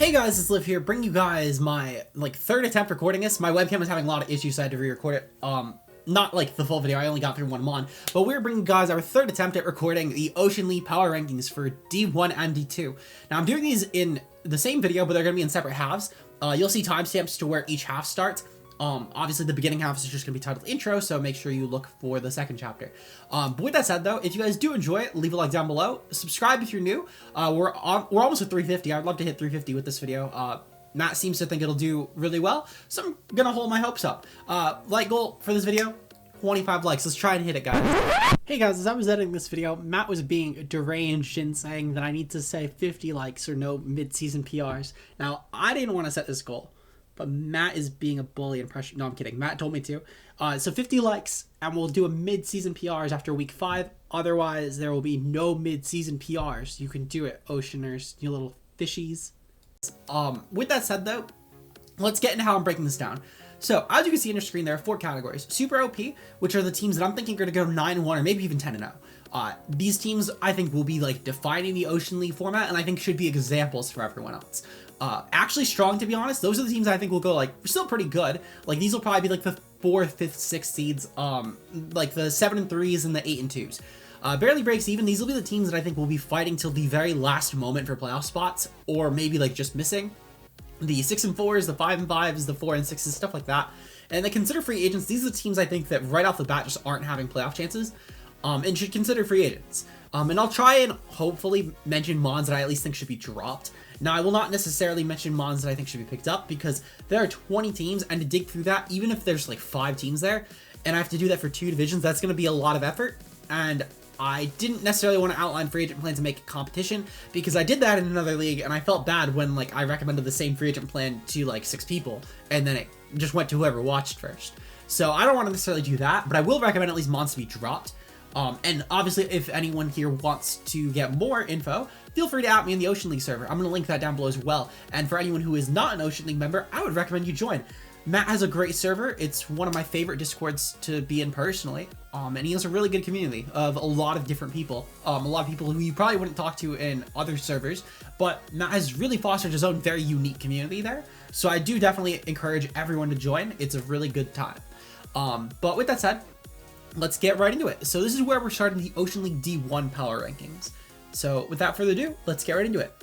Hey guys, it's Liv here, bringing you guys my third attempt recording this. My webcam was having a lot of issues, so I had to re-record it. Not like the full video, I only got through one mon. But we're bringing you guys our third attempt at recording the Ocean League power rankings for D1 and D2. Now I'm doing these in the same video, but they're going to be in separate halves. You'll see timestamps to where each half starts. Obviously the beginning half is just gonna be titled intro, so make sure you look for the second chapter. But with that said though, if you guys do enjoy it, leave a like down below, subscribe if you're new. We're almost at 350. I'd love to hit 350 with this video. Matt seems to think it'll do really well, so I'm gonna hold my hopes up. Like goal for this video, 25 likes. Let's try and hit it, guys. Hey guys, as I was editing this video, Matt was being deranged in saying that I need to say 50 likes or no mid-season PRs. Now, I didn't want to set this goal, but Matt is being a bully and pressure. No, I'm kidding. Matt told me to. So 50 likes, and we'll do a mid-season PRs after week 5. Otherwise, there will be no mid-season PRs. You can do it, Oceaners, you little fishies. With that said, though, let's get into how I'm breaking this down. So, as you can see on your screen, there are 4 categories. Super OP, which are the teams that I'm thinking are going to go 9-1 or maybe even 10-0. These teams, I think, will be like defining the Ocean League format, and I think should be examples for everyone else. Actually strong, to be honest. Those are the teams I think will go like still pretty good. Like these will probably be like the 4th, 5th, 6th seeds, like the 7 and 3s and the 8 and 2s. Barely breaks even. These will be the teams that I think will be fighting till the very last moment for playoff spots, or maybe like just missing. The 6 and 4s, the 5 and 5s, the 4 and 6s, stuff like that. And the consider free agents. These are the teams I think that right off the bat just aren't having playoff chances, and should consider free agents. And I'll try and hopefully mention mons that I at least think should be dropped. Now, I will not necessarily mention mons that I think should be picked up because there are 20 teams, and to dig through that, even if there's like 5 teams there, and I have to do that for 2 divisions, that's going to be a lot of effort. And I didn't necessarily want to outline free agent plans and make it competition because I did that in another league, and I felt bad when like I recommended the same free agent plan to like 6 people, and then it just went to whoever watched first. So I don't want to necessarily do that, but I will recommend at least mons to be dropped. And obviously, if anyone here wants to get more info, feel free to at me in the Ocean League server. I'm going to link that down below as well. And for anyone who is not an Ocean League member, I would recommend you join. Matt has a great server. It's one of my favorite Discords to be in personally. And he has a really good community of a lot of different people. A lot of people who you probably wouldn't talk to in other servers. But Matt has really fostered his own very unique community there. So I do definitely encourage everyone to join. It's a really good time. But with that said, let's get right into it. So this is where we're starting the Ocean League D1 power rankings. So without further ado, let's get right into it.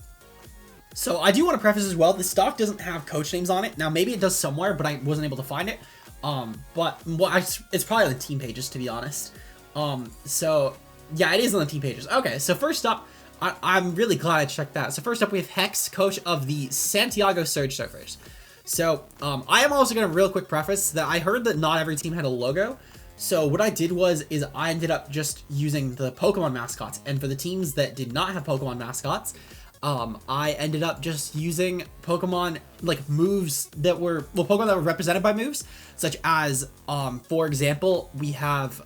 So I do want to preface as well, the stock doesn't have coach names on it. Now maybe it does somewhere, but I wasn't able to find it. It's probably on the team pages, to be honest. So yeah, it is on the team pages. Okay, so first up, I'm really glad I checked that. So first up, we have Hex, coach of the Santiago Surge Surfers. So I am also going to real quick preface that I heard that not every team had a logo. So what I did is I ended up just using the Pokemon mascots, and for the teams that did not have Pokemon mascots, I ended up just using Pokemon like moves that were, well, Pokemon that were represented by moves, such as, for example, we have,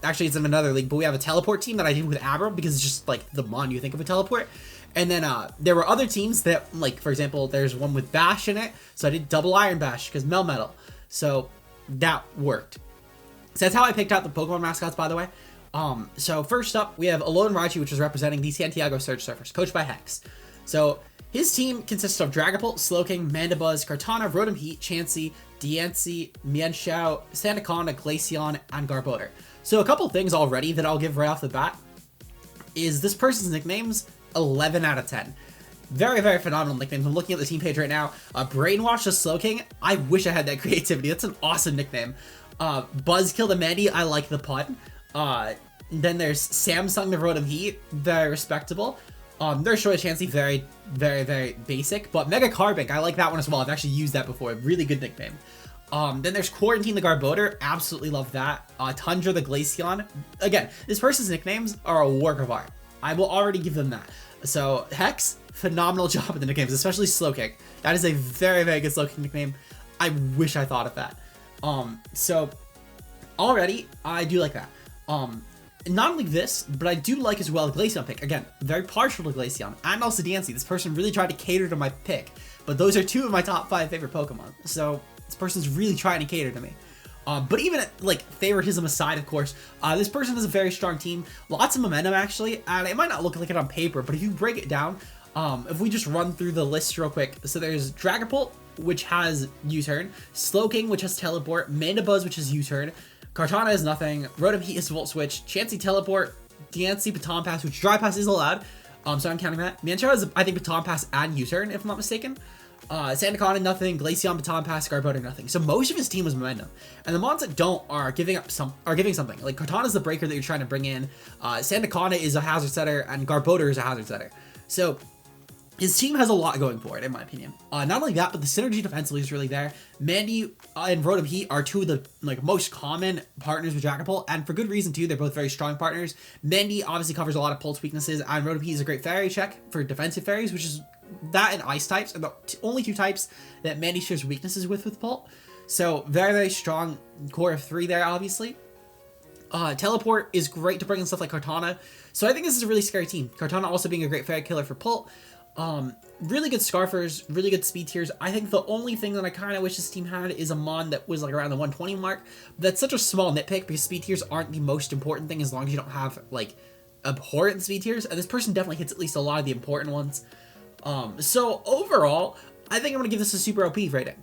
actually it's in another league, but we have a teleport team that I did with Abra because it's just like the mon you think of a teleport. And then there were other teams that, like, for example, there's one with Bash in it, so I did double Iron Bash because Melmetal, so that worked. So that's how I picked out the Pokemon mascots, by the way. So first up, we have Alolan Raichu, which is representing the Santiago Surge Surfers, coached by Hex. So his team consists of Dragapult, Slowking, Mandibuzz, Kartana, Rotom Heat, Chansey, Diancie, Mienshao, Sandaconda, Glaceon, and Garbodor. So a couple things already that I'll give right off the bat is this person's nicknames, 11 out of 10. Very, very phenomenal nicknames. I'm looking at the team page right now. Brainwash the Slowking. I wish I had that creativity. That's an awesome nickname. Buzzkill the Mandy, I like the pun. Then there's Samsung the Rotom Heat, very respectable. There's Shoya Chansey, very, very, very basic. But Mega Carbink, I like that one as well. I've actually used that before. Really good nickname. Then there's Quarantine the Garbodor, absolutely love that. Tundra the Glaceon. Again, this person's nicknames are a work of art. I will already give them that. So Hex, phenomenal job with the nicknames, especially Slowking. That is a very, very good Slowking nickname. I wish I thought of that. So already I do like that. Not only this, but I do like as well Glaceon pick. Again, very partial to Glaceon, and also Diancie. This person really tried to cater to my pick, but those are 2 of my top 5 favorite Pokemon. So this person's really trying to cater to me. But even like favoritism aside, of course, this person has a very strong team, lots of momentum actually, and it might not look like it on paper, but if you break it down, If we just run through the list real quick, so there's Dragapult, which has U-turn, Slowking, which has teleport, Mandibuzz, which has U-turn, Kartana has nothing, Rotom Heat is Volt Switch, Chansey teleport, Diancie Baton Pass, which Dry Pass is allowed, so I'm counting that. Manchar has, I think, Baton Pass and U-turn, if I'm not mistaken. Sandaconda, nothing. Glaceon, Baton Pass, Garbodor, nothing. So most of his team was momentum. And the mons that don't are giving something. Like Kartana's the breaker that you're trying to bring in. Sandaconda is a hazard setter, and Garbodor is a hazard setter. So his team has a lot going for it, in my opinion. Not only that, but the synergy defensively is really there. Mandy and Rotom Heat are two of the most common partners with Dragapult, and for good reason too. They're both very strong partners. Mandy obviously covers a lot of Pulse weaknesses, and Rotom Heat is a great fairy check for defensive fairies, which is that and ice types are the only two types that Mandy shares weaknesses with Pult. So very, very strong core of 3 there, obviously. Teleport is great to bring in stuff like Kartana. So I think this is a really scary team. Kartana also being a great fairy killer for Pult. Really good Scarfers, really good speed tiers. I think the only thing that I kind of wish this team had is a mon that was like around the 120 mark. That's such a small nitpick because speed tiers aren't the most important thing as long as you don't have like abhorrent speed tiers. And this person definitely hits at least a lot of the important ones. So overall, I think I'm going to give this a super OP rating.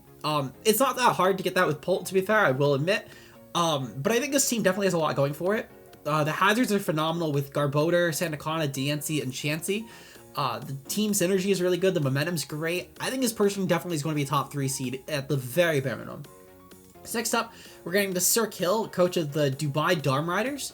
It's not that hard to get that with Pult, to be fair, I will admit. But I think this team definitely has a lot going for it. The hazards are phenomenal with Garbodor, Sandaconda, Diancie, and Chansey. The team synergy is really good. The momentum's great. I think this person definitely is going to be a top 3 seed at the very bare minimum. So next up, we're getting the Sir Kill, coach of the Dubai Darm Riders.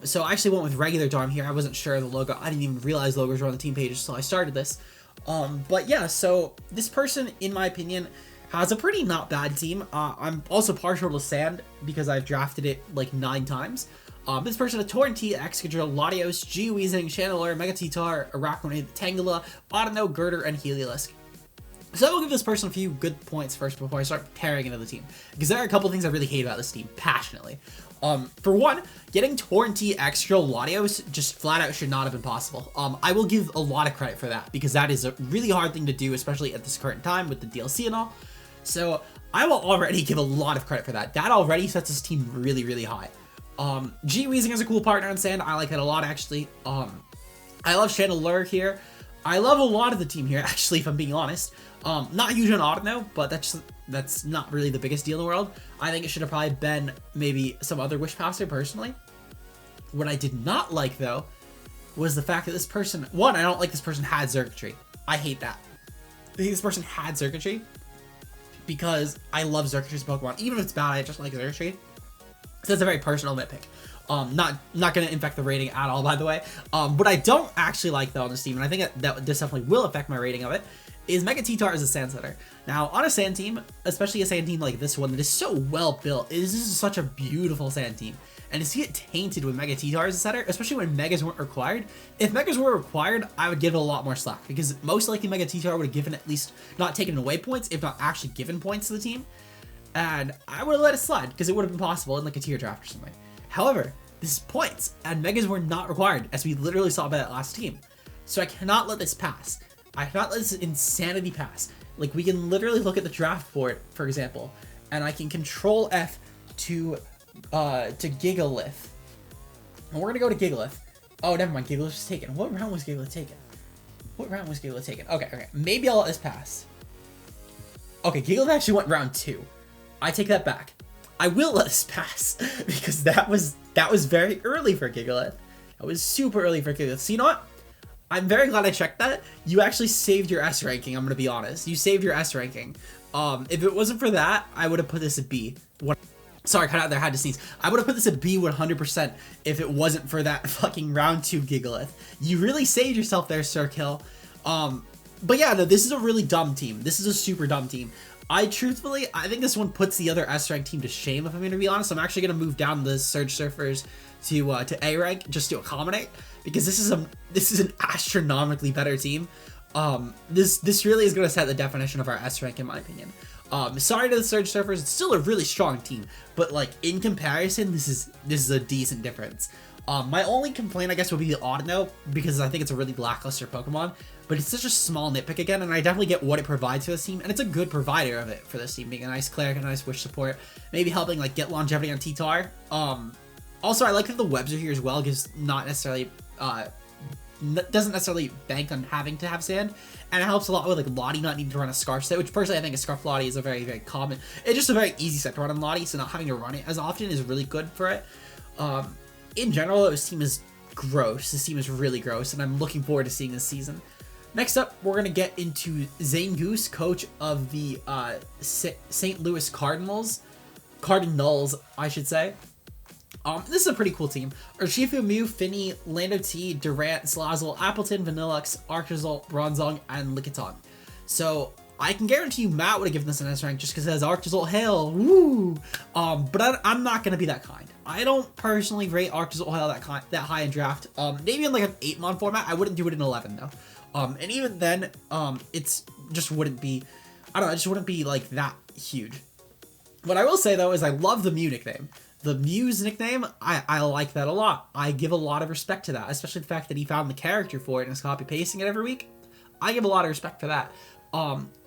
So I actually went with regular Darm here. I wasn't sure of the logo. I didn't even realize logos were on the team pages until I started this. But yeah, so this person, in my opinion, has a pretty not bad team. I'm also partial to Sand because I've drafted it like 9 times. This person, a Torrentee, Excadrill, Latios, Geoweezing, Chandelure, Megatitar, Arachnid, Tangela, Audino, Girder, and Heliolisk. So I will give this person a few good points first before I start tearing into the team, because there are a couple things I really hate about this team, passionately. For one, getting Torrentee, Excadrill, Latios just flat out should not have been possible. I will give a lot of credit for that, because that is a really hard thing to do, especially at this current time with the DLC and all. So I will already give a lot of credit for that. That already sets this team really, really high. Geoweezing is a cool partner on Sand. I like that a lot, actually. I love Chandelure here. I love a lot of the team here, actually, if I'm being honest. Not huge on Audino, but that's not really the biggest deal in the world. I think it should have probably been maybe some other Wish Passer, personally. What I did not like, though, was the fact that this person... One, I don't like this person had Circuitry. I hate that. I think this person had Circuitry because I love Circuitry's Pokemon. Even if it's bad, I just like Circuitry. So that's a very personal nitpick. Not going to infect the rating at all, by the way. What I don't actually like, though, on this team, and I think that this definitely will affect my rating of it, is Megatitar as a Sand Setter. Now, on a Sand team, especially a Sand team like this one that is so well built, this is such a beautiful Sand team. And to see it tainted with Megatitar as a setter, especially when Megas weren't required, if Megas were required, I would give it a lot more slack, because most likely Megatitar would have given at least, not taken away points, if not actually given points to the team. And I would have let it slide, because it would have been possible in like a tier draft or something. However, this is points, and Megas were not required, as we literally saw by that last team. So I cannot let this pass. I cannot let this insanity pass. Like, we can literally look at the draft board, for example, and I can control F to Gigalith. And we're gonna go to Gigalith. Oh, never mind, Gigalith was taken. What round was Gigalith taken? Okay, maybe I'll let this pass. Okay, Gigalith actually went round 2. I take that back. I will let this pass, because that was very early for Gigalith. That was super early for Gigalith. So you know what? I'm very glad I checked that. You actually saved your S ranking, I'm gonna be honest. You saved your S ranking. If it wasn't for that, I would have put this at B. Sorry, cut out there, I had to sneeze. I would have put this at B 100% if it wasn't for that fucking round 2 Gigalith. You really saved yourself there, Sir Kill. But yeah, no, this is a really dumb team. This is a super dumb team. I think this one puts the other S rank team to shame, if I'm gonna be honest. I'm actually gonna move down the Surge Surfers to A rank just to accommodate, because this is an astronomically better team. This really is gonna set the definition of our S rank, in my opinion. Sorry to the Surge Surfers, it's still a really strong team, but like in comparison, this is a decent difference. My only complaint, I guess, would be the Audino, because I think it's a really lackluster Pokemon, but it's such a small nitpick again, and I definitely get what it provides for this team, and it's a good provider of it for this team, being a nice Cleric, a nice Wish support, maybe helping like get longevity on T-Tar. Also, I like that the webs are here as well, because not necessarily doesn't necessarily bank on having to have sand, and it helps a lot with like Lottie not needing to run a Scarf set, which personally I think a Scarf Lottie is a very, very common, it's just a very easy set to run on Lottie, so not having to run it as often is really good for it. In general, this team is gross. This team is really gross, and I'm looking forward to seeing this season. Next up, we're going to get into Zane Goose, coach of the St. Louis Cardinals, I should say. This is a pretty cool team. Urshifu, Mew, Finney, Lando T, Durant, Slazzle, Appleton, Vanillux, Arctozolt, Bronzong, and Lickitung. So I can guarantee you Matt would have given this an S rank just because it has Arctozolt Hail. Woo! But I'm not going to be that kind. I don't personally rate Arctozolt Hail that high in draft. Maybe in like an 8-mon format. I wouldn't do it in 11 though. And even then, it's just wouldn't be, I don't know, it just wouldn't be like that huge. What I will say though is I love the Mew nickname. The Mew's nickname, I like that a lot. I give a lot of respect to that, especially the fact that he found the character for it and is copy-pasting it every week. I give a lot of respect for that.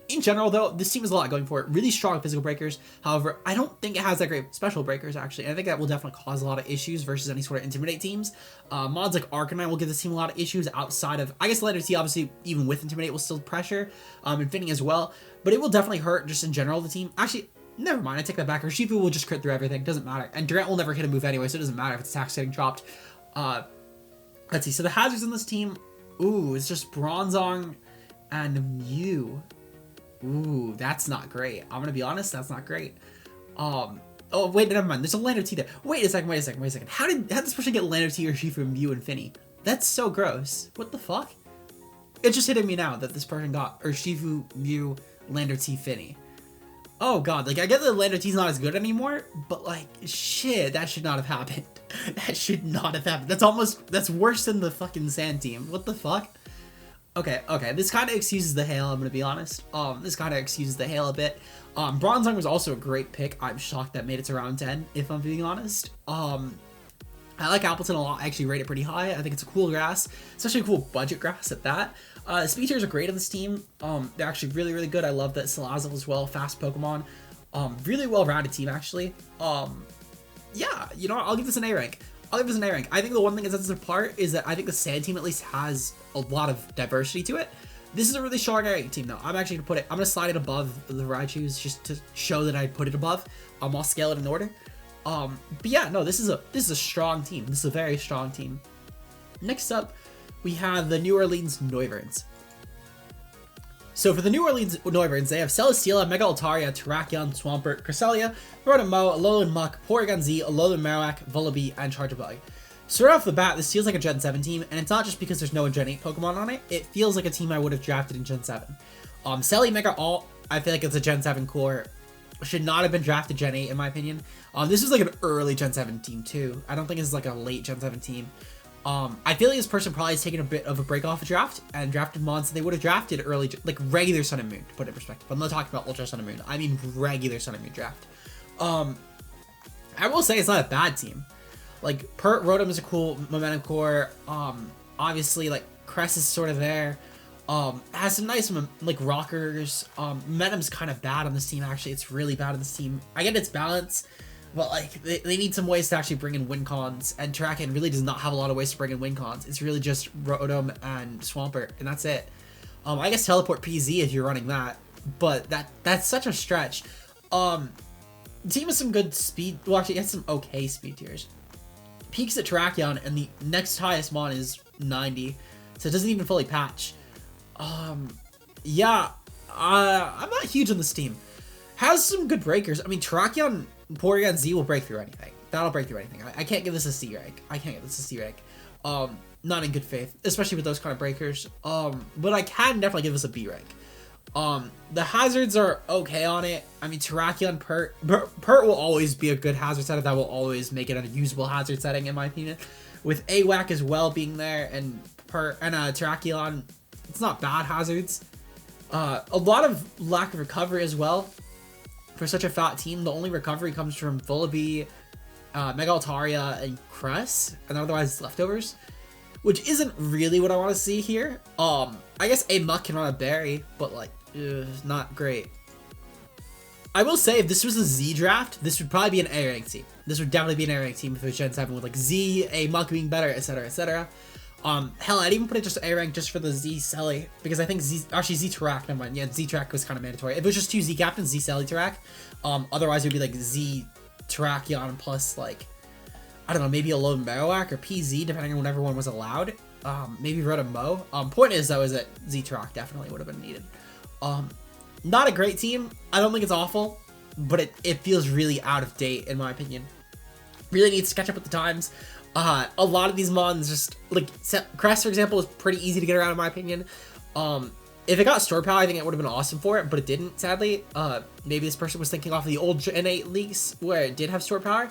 In general, though, this team has a lot going for it. Really strong physical breakers. However, I don't think it has that great special breakers, actually. And I think that will definitely cause a lot of issues versus any sort of Intimidate teams. Mods like Arcanine will give this team a lot of issues outside of... I guess Letter T, obviously, even with Intimidate, will still pressure. And Finning as well. But it will definitely hurt just in general the team. Actually, never mind. I take that back. Urshifu will just crit through everything. Doesn't matter. And Durant will never hit a move anyway, so it doesn't matter if its attack's getting dropped. Let's see. So the hazards in this team... Ooh, it's just Bronzong and Mew. Ooh, that's not great. I'm gonna be honest, that's not great. Oh, wait, never mind. There's a Lando T there. Wait a second. How did this person get Lando T or Urshifu, Mew, and Finny? That's so gross. What the fuck? It's just hitting me now that this person got Urshifu, Mew, Lando T, Finny. Oh god, like I get that Lando T's not as good anymore, but like, shit, that should not have happened. That should not have happened. That's worse than the fucking Sand team. What the fuck? Okay, this kind of excuses the hail, I'm gonna be honest. This kind of excuses the hail a bit. Bronzong was also a great pick. I'm shocked that made it to round 10, if I'm being honest. I like Appleton a lot. I actually rate it pretty high. I think it's a cool grass, especially a cool budget grass at that. Speed tiers are great on this team. They're actually really, really good. I love that Salazzle as well, fast Pokemon. Really well-rounded team, actually. Yeah, you know what? I'll give this an A rank. I think the one thing that sets it apart is that I think the Sand team at least has a lot of diversity to it. This is a really strong area team though. I'm actually gonna slide it above the Raichus just to show that I put it above. I'll scale it in order. But yeah, no, this is a strong team. This is a very strong team. Next up, we have the New Orleans Noivern. So for the New Orleans Noivern, they have Celesteela, Mega Altaria, Terrakion, Swampert, Cresselia, Rotom-Mow, Alolan Muck, Porygon Z, Alolan Marowak, Vullaby, and Charjabug. So right off the bat, this feels like a Gen 7 team, and it's not just because there's no Gen 8 Pokemon on it, it feels like a team I would have drafted in Gen 7. Selly, Mega Alt, I feel like it's a Gen 7 core. Should not have been drafted Gen 8 in my opinion. This is like an early Gen 7 team too. I don't think it's like a late Gen 7 team. I feel like this person probably has taken a bit of a break off a draft and drafted mods that they would have drafted early, like regular Sun and Moon, to put it in perspective. I'm not talking about Ultra Sun and Moon. I mean regular Sun and Moon draft. I will say it's not a bad team. Like, Rotom is a cool momentum core. Obviously, like, Cress is sort of there. Has some nice, like, rockers. Momentum's kind of bad on this team, actually. It's really bad on this team. I get its balance, but, like, they need some ways to actually bring in win cons, and Terrakion really does not have a lot of ways to bring in win cons. It's really just Rotom and Swampert, and that's it. I guess Teleport PZ if you're running that, but that's such a stretch. The team has some good speed, well, actually, it has some okay speed tiers. Peaks at Terrakion, and the next highest mon is 90, so it doesn't even fully patch. Yeah, I'm not huge on this team. Has some good breakers. I mean, Terrakion, Porygon Z will break through anything. That'll break through anything. I can't give this a C rank. Not in good faith, especially with those kind of breakers. But I can definitely give this a B rank. The hazards are okay on it. I mean, Terrakion, Pert will always be a good hazard setter. That will always make it a usable hazard setting, in my opinion. With AWAC as well being there, and Terrakion, it's not bad hazards. A lot of lack of recovery as well. For such a fat team, the only recovery comes from Vullaby, Mega Altaria, and Cress, and otherwise it's leftovers, which isn't really what I want to see here. I guess a Muck can run a Berry, but like, not great. I will say, if this was a Z draft, this would probably be an A rank team. This would definitely be an A rank team if it was Gen 7 with like Z, a Muck being better, etc., etc. Hell, I'd even put it just A rank just for the Z Selly, because I think Z Tarak, never mind. Yeah, Z Tarak was kind of mandatory. If it was just 2 Z captains, Z Selly Tarak. Otherwise it would be like Z Tarakion plus like, I don't know, maybe a Lone Marowak or PZ, depending on whatever one was allowed. Maybe Rhoda Mo. Point is though, is that Z Tarak definitely would have been needed. Not a great team. I don't think it's awful, but it feels really out of date in my opinion. Really needs to catch up with the times. A lot of these mons just, like, Crest, for example, is pretty easy to get around in my opinion. If it got store power, I think it would have been awesome for it, but it didn't, sadly. Maybe this person was thinking off of the old Gen 8 leaks where it did have store power.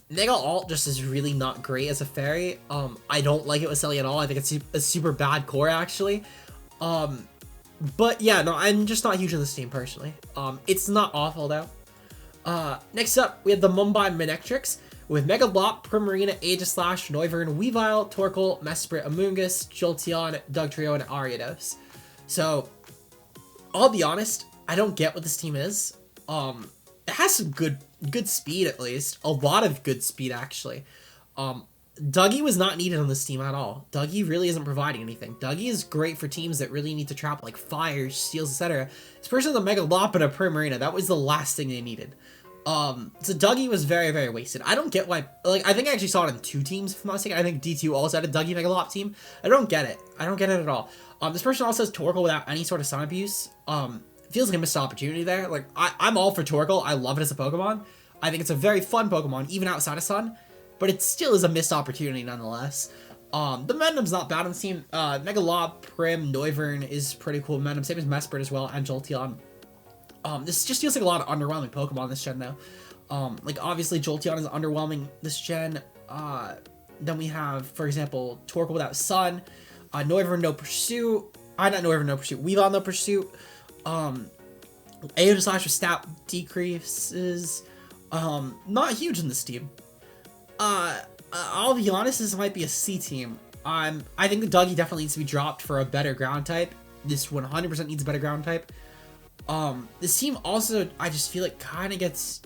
Mega Alt just is really not great as a fairy. I don't like it with Selly at all. I think it's a super bad core, actually. But yeah, no, I'm just not huge on this team, personally. It's not awful, though. Next up, we have the Mumbai Manectrix with Mega Lop, Primarina, Aegislash, Noivern, Weavile, Torkoal, Mesprit, Amoonguss, Jolteon, Dugtrio, and Ariados. So, I'll be honest, I don't get what this team is. It has some good speed, at least. A lot of good speed, actually. Dougie was not needed on this team at all. Dougie really isn't providing anything. Dougie is great for teams that really need to trap like fire, steals, etc. Especially the Mega Lop and a Primarina. That was the last thing they needed. So Dougie was very, very wasted. I don't get why, like, I think I actually saw it in 2 teams, if I'm not mistaken. I think D2 also had a Dougie Mega Lop team. I don't get it. I don't get it at all. This person also has Torkoal without any sort of sun abuse. Feels like a missed opportunity there. Like, I'm all for Torkoal. I love it as a Pokemon. I think it's a very fun Pokemon, even outside of Sun. But it still is a missed opportunity nonetheless. The Mendom's not bad on the team. Mega Lop, Prim, Noivern is pretty cool. Mendom, same as Mesprit as well, and Jolteon. This just feels like a lot of underwhelming Pokemon this gen, though. Like, obviously, Jolteon is underwhelming this gen. Then we have, for example, Torkoal without Sun. Noivern, no Pursuit. Not Noivern, no Pursuit. Weavile, no Pursuit. Aegislash with stat decreases. Not huge in this team. I'll be honest, this might be a C team. I think the Dougie definitely needs to be dropped for a better ground type. This 100% needs a better ground type. This team also, I just feel like kind of gets,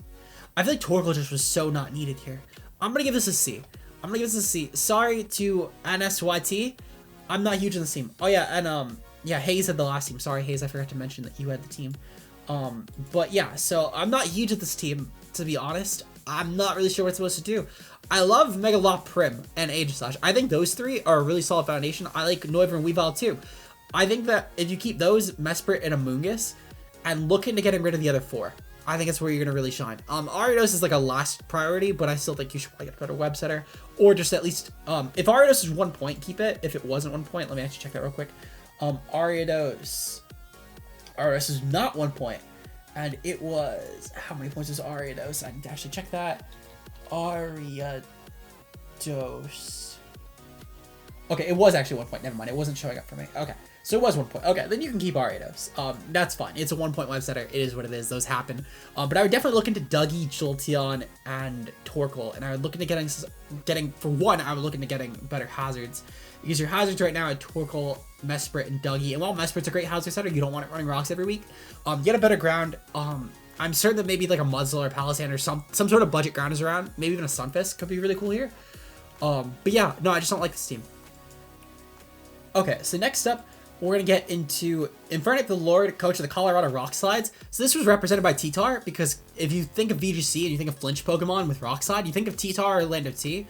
I feel like Torkoal just was so not needed here. I'm gonna give this a C. Sorry to NSYT. I'm not huge on this team. Oh yeah, and yeah, Hayes had the last team. Sorry, Hayes, I forgot to mention that you had the team. But yeah, so I'm not huge at this team, to be honest. I'm not really sure what it's supposed to do. I love Mega Lop, Prim, and Aegislash. I think those 3 are a really solid foundation. I like Noivern and Weavile too. I think that if you keep those, Mesprit and Amoonguss, and look into getting rid of the other 4, I think it's where you're going to really shine. Ariados is like a last priority, but I still think you should probably get a better web setter. Or just at least, if Ariados is 1 point, keep it. If it wasn't 1 point, let me actually check that real quick. Ariados is not 1 point. And it was, how many points was Ariados? I need to actually check that. Ariados. Okay, it was actually 1 point. Never mind. It wasn't showing up for me. Okay. So it was 1 point. Okay, then you can keep Ariados. That's fine. It's a 1 point web setter. It is what it is. Those happen. But I would definitely look into Dougie, Jolteon, and Torkoal. And I would look into getting, for one, I would look into getting better hazards. Because your hazards right now are Torkoal, Mesprit, and Dougie. And while Mesprit's a great hazard setter, you don't want it running rocks every week. Get a better ground. I'm certain that maybe like a Muzzle or Palisand or some sort of budget ground is around. Maybe even a Sunfist could be really cool here. But yeah, no, I just don't like this team. Okay, so next up, we're going to get into Infernape the Lord, coach of the Colorado Rock Slides. So this was represented by T-Tar, because if you think of VGC and you think of flinch Pokemon with Rock Slide, you think of T-Tar or Land of T.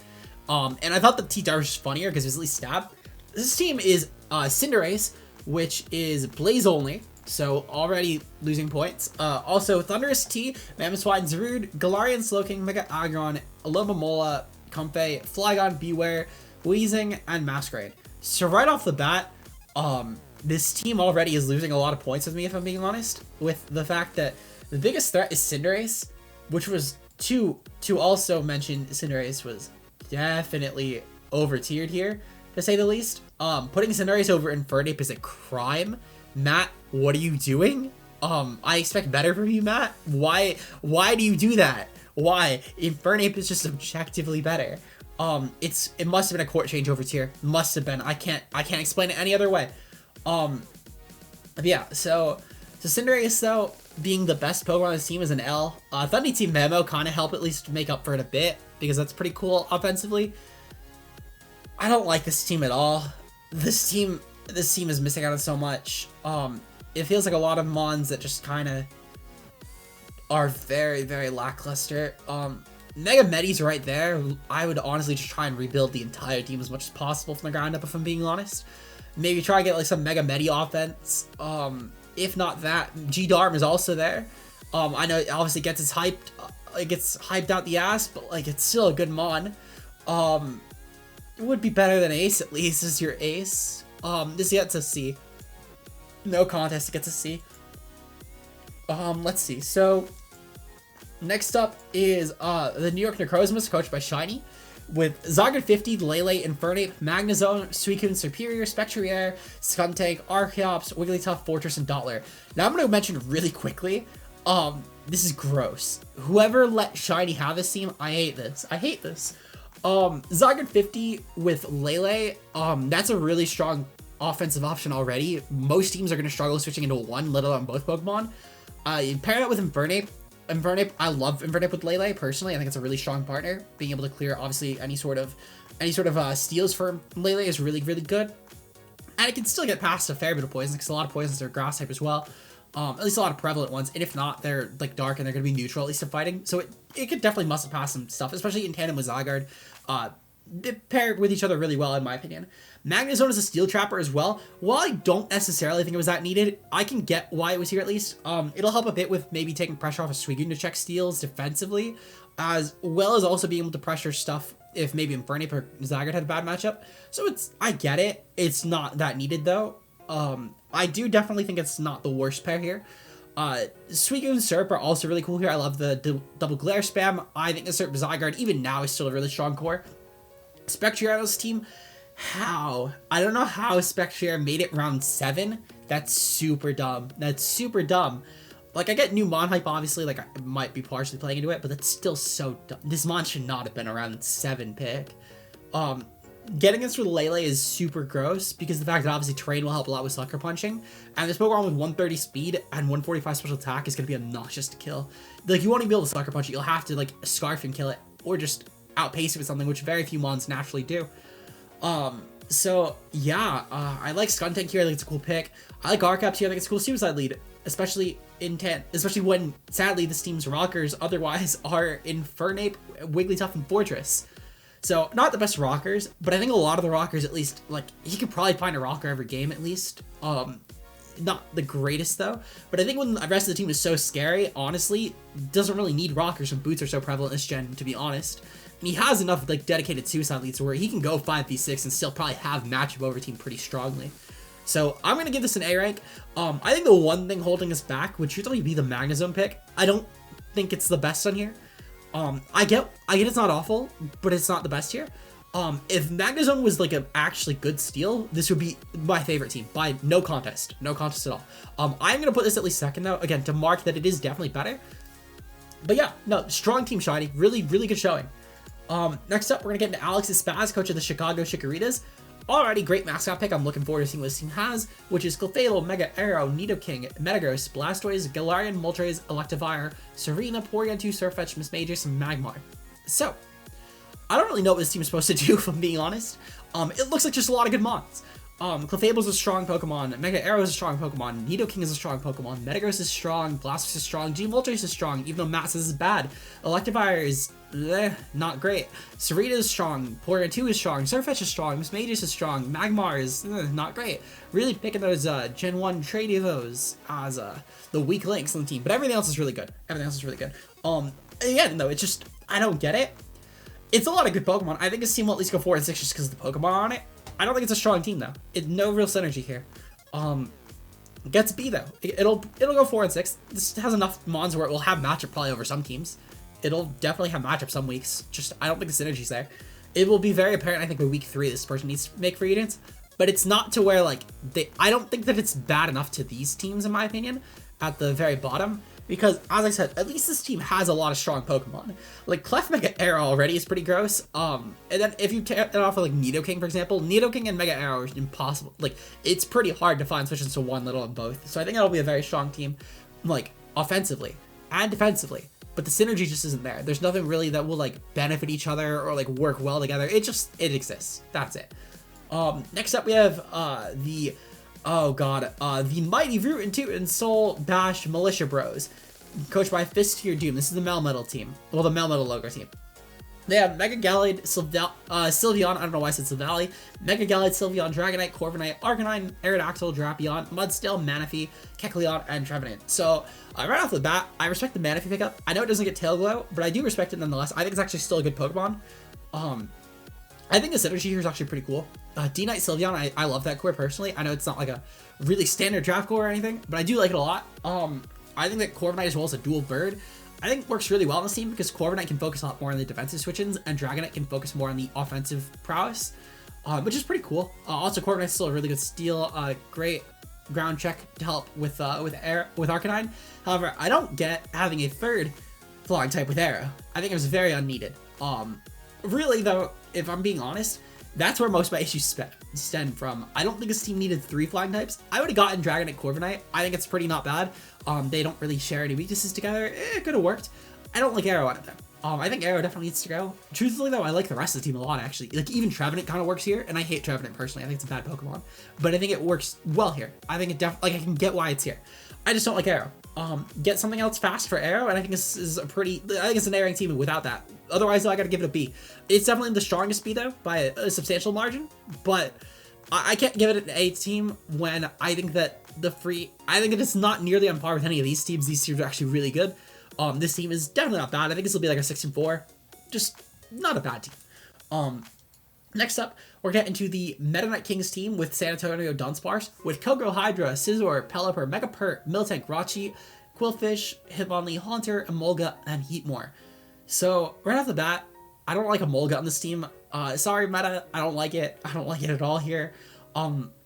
And I thought that T-Tar was just funnier because it was at least stab. This team is Cinderace, which is Blaze only, so already losing points. Also, Thunderous T, Mamoswine, Zarude, Galarian, Slowking, Mega Aggron, Alomomola, Comfey, Flygon, Beware, Weezing, and Masquerade. So right off the bat, this team already is losing a lot of points with me, if I'm being honest, with the fact that the biggest threat is Cinderace, which was, to also mention, Cinderace was definitely over-tiered here, to say the least. Putting Cinderace over Infernape is a crime. Matt, what are you doing? I expect better from you, Matt. Why do you do that? Why? Infernape is just objectively better. It must have been a court change over tier. Must have been. I can't explain it any other way. Yeah, so Cinderace, though, being the best Pokemon on this team is an L. Thundy Team Memo kind of help at least make up for it a bit, because that's pretty cool offensively. I don't like this team at all. This team is missing out on so much. It feels like a lot of mons that just kind of are very, very lackluster. Mega Medi's right there. I would honestly just try and rebuild the entire team as much as possible from the ground up, if I'm being honest. Maybe try and get like some Mega Medi offense. If not that, G-Darm is also there. I know it obviously gets its hyped, it gets hyped out the ass, but like it's still a good mon. It would be better than Ace at least as your Ace. This gets a C. No contest, it gets a C. Let's see. So next up is the New York Necrozmas, coached by Shiny, with Zygarde 50, Lele, Infernape, Magnezone, Suicune, Superior, Spectrier, Skuntank, Archeops, Wigglytuff, Fortress, and Dottler. Now I'm going to mention really quickly, this is gross. Whoever let Shiny have this team, I hate this. I hate this. Zygarde 50 with Lele, that's a really strong offensive option already. Most teams are going to struggle switching into one, let alone both Pokemon. You pair that with Infernape. I love Infernape with Lele personally. I think it's a really strong partner. Being able to clear obviously any sort of steals for Lele is really, really good. And it can still get past a fair bit of poisons, because a lot of poisons are grass type as well. At least a lot of prevalent ones. And if not, they're like dark and they're going to be neutral at least to fighting. So it could definitely muscle past some stuff, especially in tandem with Zygarde. They pair with each other really well, in my opinion. Magnezone is a Steel Trapper as well. While I don't necessarily think it was that needed, I can get why it was here at least. It'll help a bit with maybe taking pressure off of Suicune to check steals defensively, as well as also being able to pressure stuff if maybe Infernape or Zygarde had a bad matchup. So I get it. It's not that needed though. I do definitely think it's not the worst pair here. Suicune and Serp are also really cool here. I love the double glare spam. I think the Serp Zygarde, even now, is still a really strong core. Spectriera's team, I don't know how Spectriera made it round 7. That's super dumb. That's super dumb. Like, I get new mon hype, obviously, like, I might be partially playing into it, but that's still so dumb. This mon should not have been a round 7 pick. Getting this with Lele is super gross, because the fact that obviously terrain will help a lot with Sucker Punching, and this Pokemon with 130 speed and 145 special attack is going to be obnoxious to kill. Like, you won't even be able to Sucker Punch it, you'll have to, like, Scarf and kill it, or just outpace it with something, which very few mons naturally do. So yeah, I like Skuntank here. I think it's a cool pick. I like Archeops here. I think it's a cool suicide lead, especially when sadly this team's rockers otherwise are Infernape, Wigglytuff, and Fortress. So not the best rockers, but I think a lot of the rockers, at least, like, he could probably find a rocker every game at least. Not the greatest though, but I think when the rest of the team is so scary, honestly, doesn't really need rockers when boots are so prevalent this gen, to be honest. And he has enough like dedicated suicide leads where he can go 5v6 and still probably have matchup over team pretty strongly. So I'm gonna give this an A rank. I think the one thing holding us back would usually be the Magnezone pick. I don't think it's the best on here. I get it's not awful, but it's not the best here. If Magnezone was like an actually good steal, this would be my favorite team by no contest at all. I'm gonna put this at least second though, again, to mark that it is definitely better. But yeah, no, strong team Shiny, really, really good showing. Next up, we're gonna get into Alex's Spaz, coach of the Chicago Chikaritas. Already great mascot pick. I'm looking forward to seeing what this team has, which is Clefable, Mega Arrow, Nidoking, Metagross, Blastoise, Galarian, Moltres, Electivire, Serena, Porygon2, Surfetch, Mismagius, and Magmar. So, I don't really know what this team is supposed to do, if I'm being honest. It looks like just a lot of good mons. Clefable's a strong Pokemon, Mega Arrow is a strong Pokemon, Nidoking is a strong Pokemon, Metagross is strong, Blastoise is strong, Moltres is strong, even though Mats is bad. Electivire is not great. Serena is strong, Porygon2 is strong, Surfetch is strong, Mismagius is strong, Magmar is not great. Really picking those Gen 1 Tradivos as the weak links on the team, but everything else is really good. Again, though, it's just, I don't get it. It's a lot of good Pokemon. I think this team will at least go 4 and 6 just because of the Pokemon on it. I don't think it's a strong team though. No real synergy here. Gets B though. It'll go 4 and 6. This has enough mons where it will have matchup probably over some teams. It'll definitely have matchup some weeks. Just I don't think the synergy's there. It will be very apparent I think by week 3 this person needs to make free agents. But it's not to where like I don't think that it's bad enough to these teams in my opinion at the very bottom. Because, as I said, at least this team has a lot of strong Pokemon. Like, Clef Mega Arrow already is pretty gross. And then if you take that off of, like, Nidoking, for example, Nidoking and Mega Arrow are impossible. Like, it's pretty hard to find switches to one, let alone both. So I think that'll be a very strong team, like, offensively and defensively. But but the synergy just isn't there. There's nothing really that will like benefit each other or like work well together. It exists. That's it. Next up we have the Mighty Root and Toot and Soul Bash Militia Bros, coached by Fist to Your Doom. This is the Melmetal team. Well, the Melmetal Logo team. They have Mega Gallade, Sylveon, I don't know why I said Sylvally, Mega Gallade, Sylveon, Dragonite, Corviknight, Arcanine, Aerodactyl, Drapion, Mudstill, Manaphy, Kecleon, and Trevenant. So, right off the bat, I respect the Manaphy pickup. I know it doesn't get Tail Glow, but I do respect it nonetheless. I think it's actually still a good Pokemon. I think the synergy here is actually pretty cool. D-Knight Sylveon, I love that core personally. I know it's not like a really standard draft core or anything, but I do like it a lot. I think that Corviknight as well as a dual bird, I think works really well on this team because Corviknight can focus a lot more on the defensive switch-ins and Dragonite can focus more on the offensive prowess, which is pretty cool. Also, Corviknight's still a really good steal, great ground check to help with Arcanine. However, I don't get having a third flying type with Arrow. I think it was very unneeded. Really though, if I'm being honest, that's where most of my issues stem from. I don't think this team needed 3 flying types. I would have gotten Dragonite, Corviknight. I think it's pretty not bad. They don't really share any weaknesses together. It could have worked. I don't like Arrow out of them. I think Arrow definitely needs to go. Truthfully though, I like the rest of the team a lot actually. Like even Trevenant kind of works here, and I hate Trevenant personally. I think it's a bad Pokemon, but I think it works well here. I think it definitely, like I can get why it's here. I just don't like Arrow. Get something else fast for Arrow, and I think this is I think it's an A rank team without that. Otherwise though, I gotta give it a B. It's definitely the strongest B though, by a substantial margin, but I can't give it an A team when I think that I think it is not nearly on par with any of these teams. These teams are actually really good. This team is definitely not bad. I think this will be like a 6-4. Just not a bad team. Next up, we're getting into the Meta Knight Kings team with San Antonio Dunsparce, with Kogro, Hydra, Scizor, Pelipper, Megapert, Miltank, Rachi, Quillfish, Hitmonlee, Haunter, Emolga, and Heatmore. So, right off the bat, I don't like Emolga on this team. Sorry, Meta, I don't like it. I don't like it at all here.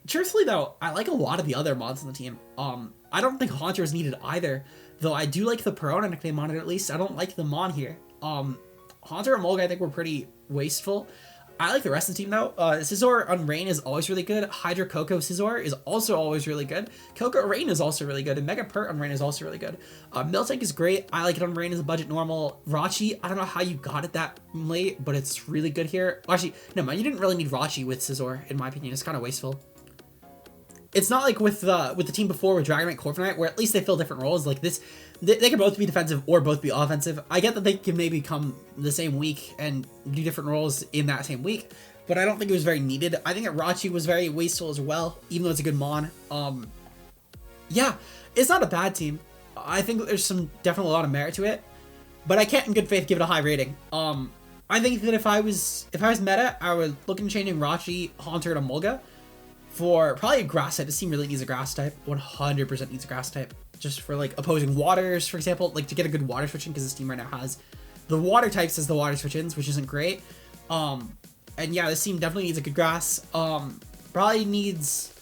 Truthfully though, I like a lot of the other mods on the team. I don't think Haunter is needed either, though I do like the Perona nickname on it at least. I don't like the Mon here. Haunter and Emolga I think were pretty wasteful. I like the rest of the team though. Scizor on Rain is always really good. Hydra Coco Scizor is also always really good. Coco Rain is also really good. And Mega Pert on Rain is also really good. Miltank is great. I like it on Rain as a budget normal. Rachi, I don't know how you got it that late, but it's really good here. Actually, no man, you didn't really need Rachi with Scizor, in my opinion. It's kind of wasteful. It's not like with the team before with Dragonite, Corviknight, where at least they fill different roles. Like this, they can both be defensive or both be offensive. I get that they can maybe come the same week and do different roles in that same week, but I don't think it was very needed. I think that Rachi was very wasteful as well, even though it's a good Mon. Yeah, it's not a bad team. I think there's definitely a lot of merit to it, but I can't in good faith give it a high rating. I think that if I was Meta, I would look into changing Rachi, Haunter, and Emolga for probably a grass type. This team really needs a grass type. 100% needs a grass type. Just for like opposing waters, for example, like to get a good water switching, because this team right now has the water types as the water switch-ins, which isn't great. And yeah, this team definitely needs a good grass. Probably needs,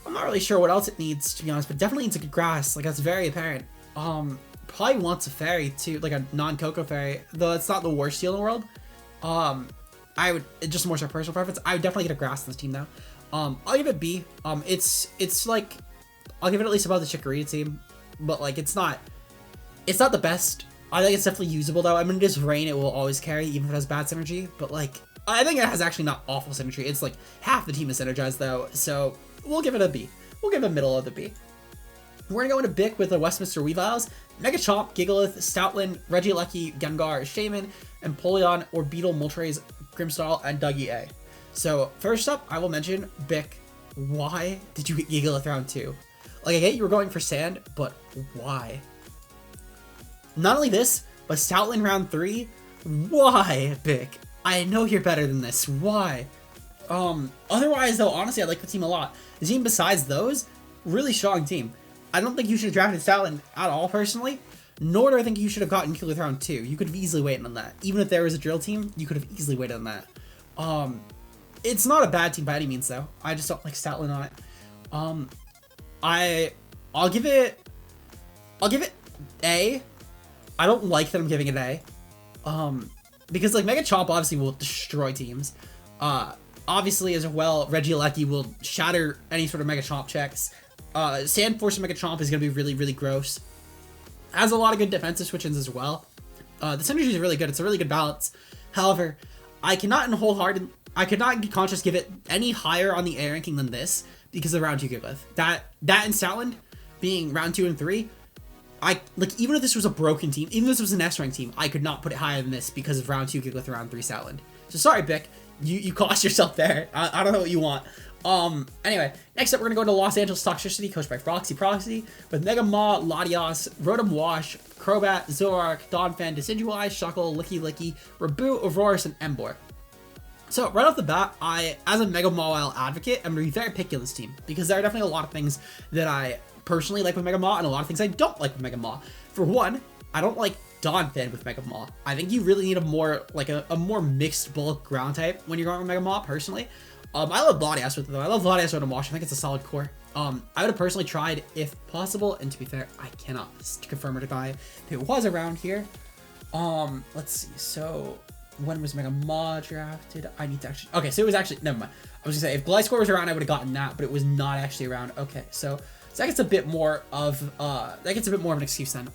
I'm not really sure what else it needs to be honest, but definitely needs a good grass. Like that's very apparent. Probably wants a fairy too, like a non-Coco fairy, though it's not the worst deal in the world. I would, just more so personal preference, I would definitely get a grass in this team though. I'll give it B. It's like, I'll give it at least above the Chikorita team, but like it's not the best. I think it's definitely usable though. I mean, it is Rain, it will always carry even if it has bad synergy, but like I think it has actually not awful synergy. It's like half the team is synergized though, so we'll give it a B. We'll give it a middle of the B. We're gonna go into Bic with the Westminster Weaviles, Mega Chomp, Gigalith, Stoutland, Regieleki, Gengar, Shaman, Empoleon, Orbeetle, Moltres, Grimmsnarl, and Dougie A. So first up, I will mention Bic. Why did you get Gigalith round 2? Like I get you were going for sand, but why? Not only this, but Stoutland round 3. Why, Bic? I know you're better than this. Why? Otherwise though, honestly, I like the team a lot. The team besides those, really strong team. I don't think you should have drafted Stoutland at all personally, nor do I think you should have gotten Gigalith round 2. You could have easily waited on that. Even if there was a drill team, you could have easily waited on that. It's not a bad team by any means though. I just don't like Stoutland on it. I'll give it A. I don't like that I'm giving it A. Because like Mega Chomp obviously will destroy teams. Obviously as well, Regieleki will shatter any sort of Mega Chomp checks. Sand Force and Mega Chomp is gonna be really, really gross. Has a lot of good defensive switch-ins as well. The synergy is really good. It's a really good balance. However, I could not be conscious give it any higher on the A ranking than this because of round 2 Gigalith. That and Stoutland being round 2 and 3, even if this was a broken team, even if this was an S rank team, I could not put it higher than this because of round 2 Gigalith and round 3 Stoutland. So sorry, Bick, you cost yourself there. I don't know what you want. Anyway, next up we're gonna go to Los Angeles Toxicity, coached by Proxy, with Mega Maw, Latias, Rotom Wash, Crobat, Zoroark, Donphan, Decidueye, Shuckle, Licky, Reboot, Aurorus, and Emboar. So right off the bat, as a Mega Mawile advocate, I'm gonna be very picky on this team because there are definitely a lot of things that I personally like with Mega Maw and a lot of things I don't like with Mega Maw. For one, I don't like Donphan with Mega Maw. I think you really need a more mixed bulk ground type when you're going with Mega Maw, personally. I love Latias with it though. I love Latias Rotom Wash. I think it's a solid core. I would have personally tried if possible, and to be fair, I cannot confirm or deny if it was around here. Let's see. So when was Mega Maw drafted? I need to actually. Okay, so it was actually. Never mind. I was gonna say if Gliscor was around, I would have gotten that, but it was not actually around. Okay, so that gets a bit more of an excuse then.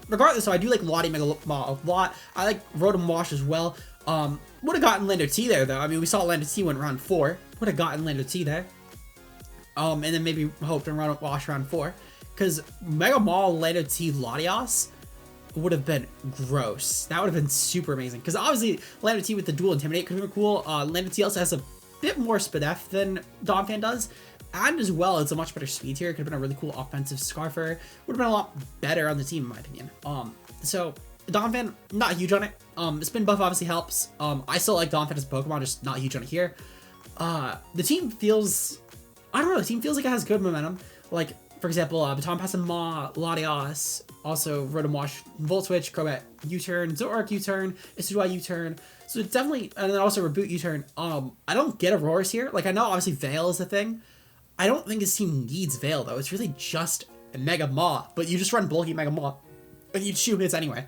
Regardless, so I do like Lottie Mega Maw a lot. I like Rotom Wash as well. Would have gotten Lando T there though. I mean, we saw Lando T went round 4. Would have gotten Lando T there. And then maybe hoped and Rotom Wash round 4. Because Mega Maw, Lando T, Latias would have been gross. That would have been super amazing. Because obviously, Lando T with the dual Intimidate could have been cool. Lando T also has a bit more Spadef than Donphan does. And as well, it's a much better speed tier. It could have been a really cool offensive Scarfer. Would have been a lot better on the team, in my opinion. So Donphan, not huge on it. Spin buff obviously helps. I still like Donphan as a Pokemon, just not huge on it here. The team feels, I don't know, the team feels like it has good momentum. Like, for example, Baton Pass and Maw, Latias, also Rotom Wash, Volt Switch, Crobat U-turn, Zoroark U-turn, Decidueye U-turn. So it's definitely, and then also Reboot U-turn. I don't get Aurorus here. Like, I know obviously Veil is the thing. I don't think this team needs Veil though. It's really just a Mega Maw, but you just run bulky Mega Maw and you shoot hits anyway.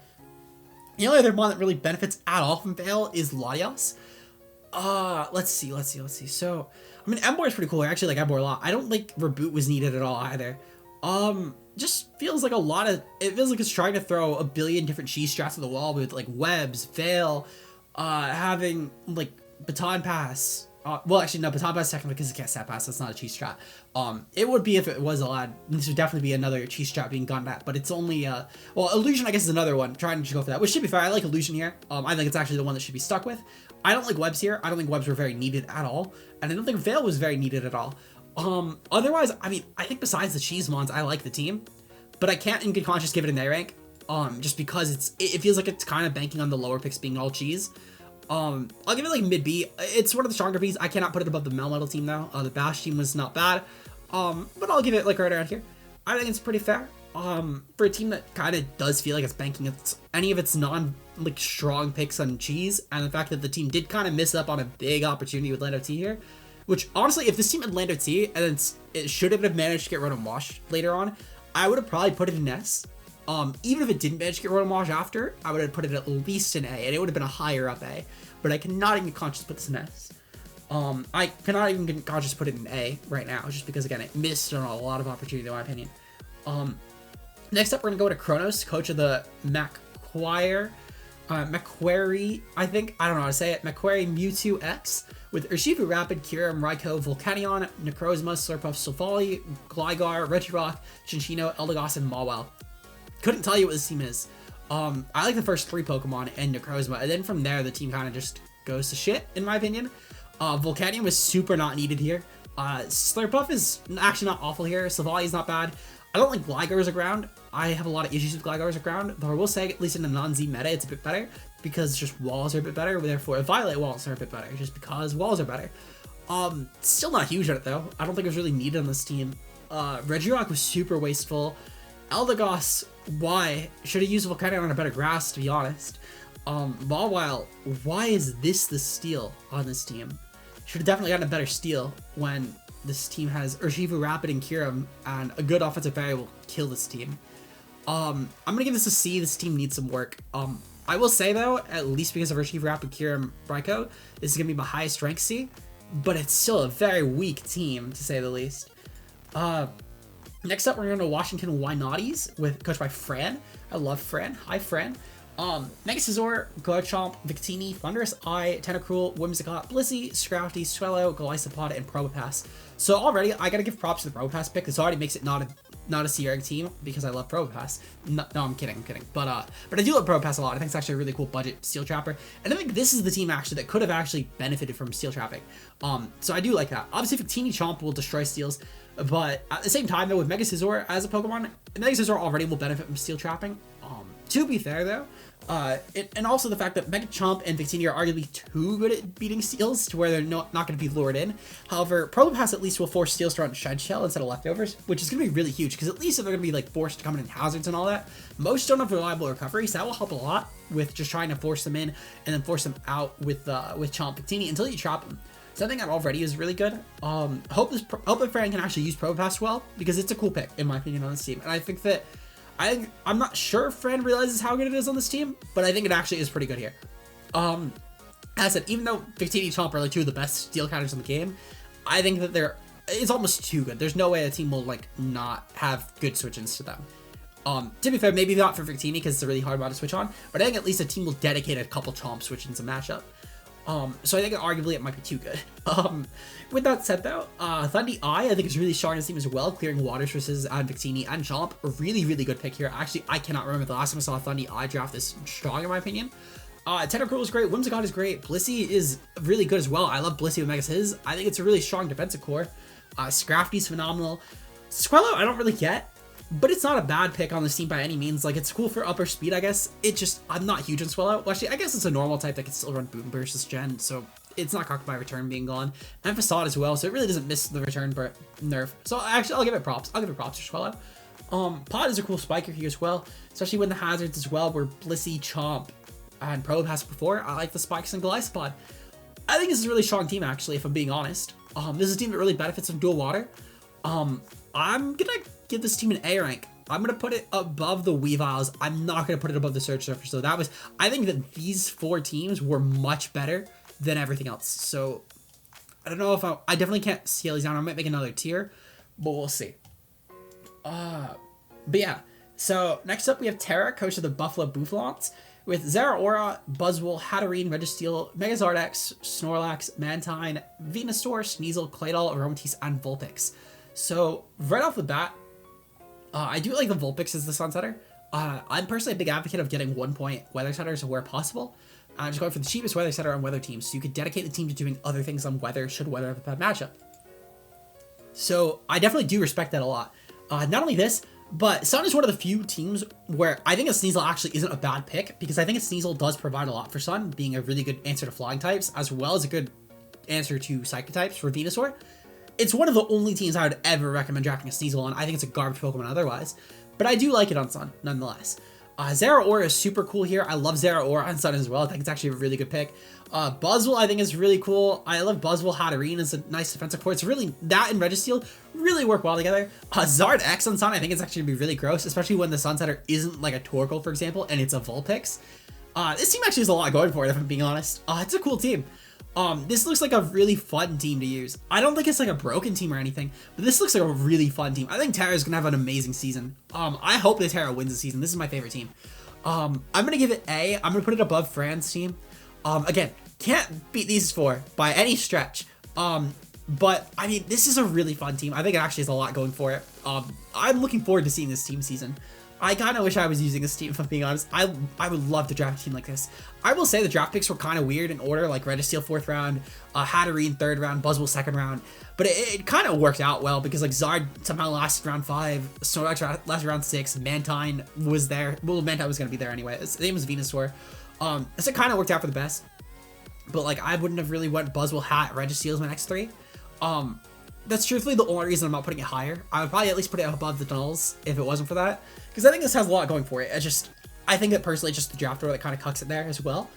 The only other one that really benefits at all from Veil is Latias. Let's see. So, I mean, Emboar is pretty cool. I actually like Emboar a lot. I don't think Reboot was needed at all either. Just feels like it feels like it's trying to throw a billion different cheese strats at the wall with like webs, Veil, having like Baton Pass. Well, actually, no, Baton Pass technically because it can't Stat Pass. That's not a cheese strat. It would be if it was allowed. This would definitely be another cheese strat being gone at, but it's only, well, Illusion, I guess, is another one. Trying to go for that, which should be fair. I like Illusion here. I think it's actually the one that should be stuck with. I don't like Webs here. I don't think Webs were very needed at all, and I don't think Veil was very needed at all. Otherwise, I mean, I think besides the cheese mons, I like the team, but I can't in good conscience give it an A rank, just because it feels like it's kind of banking on the lower picks being all cheese. I'll give it like mid B. It's one of the stronger Bs. I cannot put it above the Melmetal team though. The Bash team was not bad. But I'll give it like right around here. I think it's pretty fair. For a team that kind of does feel like it's banking any of its strong picks on cheese, and the fact that the team did kind of miss up on a big opportunity with Lando T here, which honestly, if this team had Lando T and then it should have managed to get Rotom Wash later on, I would have probably put it in S. Even if it didn't manage to get Rotom Wash after, I would have put it at least in A, and it would have been a higher up A. But I cannot even conscious put this in S. I cannot even get conscious put it in A right now, just because again it missed on a lot of opportunity in my opinion. Next up, we're gonna go to Kronos, coach of the Macquarie, I think, I don't know how to say it, Macquarie Mewtwo X, with Urshifu Rapid, Kyurem, Raikou, Volcanion, Necrozma, Slurpuff, Silvally, Gligar, Regirock, Chinchino, Eldegoss, and Mawile. Couldn't tell you what this team is. I like the first 3 Pokemon and Necrozma, and then from there the team kind of just goes to shit, in my opinion. Volcanion was super not needed here. Slurpuff is actually not awful here. Silvally is not bad. I don't like Gligar as a ground. I have a lot of issues with Gligar as a ground, though I will say, at least in the non-Z meta, it's a bit better, because just walls are a bit better, therefore Violet walls are a bit better, just because walls are better. Still not huge on it, though. I don't think it was really needed on this team. Regirock was super wasteful. Eldegoss, why? Should have used Volcanion on a better grass, to be honest. Mawile, why is this the steal on this team? Should have definitely gotten a better steal when this team has Urshifu Rapid and Kyurem, and a good offensive barrier will kill this team. I'm gonna give this a C. This team needs some work. I will say though, at least because of Urshifu Rapid, Kyurem, Raikou, this is gonna be my highest rank C, but it's still a very weak team, to say the least. Next up, we're going to Washington Why Naughties, coached by Fran, I love Fran. Hi, Fran. Mega Scizor, Garchomp, Victini, Thunderous Eye, Tentacruel, Whimsicott, Blissey, Scrafty, Swellow, Golisopod, and Probopass. So already, I gotta give props to the Probopass pick. This already makes it not a C-Reg team because I love Probopass. No, I'm kidding. But I do love Probopass a lot. I think it's actually a really cool budget Steel Trapper. And I think this is the team actually that could have actually benefited from Steel Trapping. So I do like that. Obviously, Victini Chomp will destroy Steels. But at the same time, though, with Mega Scizor as a Pokemon, Mega Scizor already will benefit from Steel Trapping. To be fair, though, and also the fact that Mega Chomp and Victini are arguably too good at beating Steels to where they're not going to be lured in. However, Probopass at least will force Steels to run Shed Shell instead of Leftovers, which is going to be really huge, because at least if they're going to be like forced to come in hazards and all that, most don't have reliable recovery, so that will help a lot with just trying to force them in and then force them out with Chomp Victini until you trap them. So I think that already is really good. Hope that Fran can actually use Probopass well, because it's a cool pick, in my opinion, on this team. And I think that I'm not sure if Fran realizes how good it is on this team, but I think it actually is pretty good here. As I said, even though Victini and Chomp are like two of the best steel counters in the game, I think that it's almost too good. There's no way a team will like not have good switch-ins to them. To be fair, maybe not for Victini because it's a really hard mod to switch on, but I think at least a team will dedicate a couple Chomp switch-ins a matchup. So I think arguably it might be too good. With that said though, Thundy Eye I think is really strong in this team as well, clearing water sources and Victini and Chomp. A really, really good pick here. Actually, I cannot remember the last time I saw a Thundy Eye draft this strong in my opinion. Tentacruel is great, Whimsicott is great, Blissey is really good as well. I love Blissey with Mega Sizz. I think it's a really strong defensive core. Scrafty's phenomenal. Squello I don't really get, but it's not a bad pick on this team by any means. Like, it's cool for upper speed, I guess. I'm not huge on Swellow. Well, actually, I guess it's a normal type that can still run Boom Burst this gen, so it's not cocked by return being gone. And Facade as well, so it really doesn't miss the return nerf. So actually, I'll give it props. I'll give it props to Swellow. Pod is a cool spiker here as well, especially when the hazards as well were Blissey, Chomp, and Probopass before. I like the spikes and Golisopod. I think this is a really strong team, actually, if I'm being honest. This is a team that really benefits from dual water. I'm gonna give this team an A rank. I'm gonna put it above the Weaviles. I'm not gonna put it above the Surge Surfer. So I think that these four teams were much better than everything else. So I don't know if I definitely can't scale these down. I might make another tier, but we'll see. But yeah. So next up we have Terra, coach of the Buffalo Bouffalants, with Zeraora, Buzzwole, Hatterene, Registeel, Megazord X, Snorlax, Mantine, Venusaur, Sneasel, Claydol, Aromatisse, and Vulpix. So right off the bat, I do like the Vulpix as the Sunsetter. I'm personally a big advocate of getting 1 point Weather Setters where possible. Just going for the cheapest Weather Setter on weather teams, so you could dedicate the team to doing other things on weather should weather have a bad matchup. So I definitely do respect that a lot. Not only this, but Sun is one of the few teams where I think a Sneasel actually isn't a bad pick, because I think a Sneasel does provide a lot for Sun, being a really good answer to flying types, as well as a good answer to psychic types for Venusaur. It's one of the only teams I would ever recommend drafting a Sneasel on. I think it's a garbage Pokemon otherwise, but I do like it on Sun, nonetheless. Zeraora is super cool here. I love Zeraora on Sun as well. I think it's actually a really good pick. Buzzwole I think is really cool. I love Buzzwole. Hatterene is a nice defensive core. It's really, that and Registeel really work well together. Zard X on Sun I think it's actually going to be really gross, especially when the Sunsetter isn't like a Torkoal, for example, and it's a Vulpix. This team actually has a lot going for it, if I'm being honest. It's a cool team. This looks like a really fun team to use. I don't think it's like a broken team or anything, but this looks like a really fun team. I think Terra's gonna have an amazing season. I hope that Terra wins the season. This is my favorite team. I'm gonna give it A. I'm gonna put it above Fran's team. Again, can't beat these four by any stretch. But I mean, this is a really fun team. I think it actually has a lot going for it. I'm looking forward to seeing this team season. I kind of wish I was using this team, if I'm being honest. I would love to draft a team like this. I will say the draft picks were kind of weird in order, like Registeel 4th round, Hatterene 3rd round, Buzzwole 2nd round. But it kind of worked out well because like Zard somehow lasted round 5, Snorlax lasted round 6, Mantine was there. Well, Mantine was going to be there anyway. His name was Venusaur. So it kind of worked out for the best. But like I wouldn't have really went Buzzwole, Registeel as my next 3. That's truthfully the only reason I'm not putting it higher. I would probably at least put it above the Nulls if it wasn't for that. Because I think this has a lot going for it. I think that personally just the draft order that kind of cucks it there as well.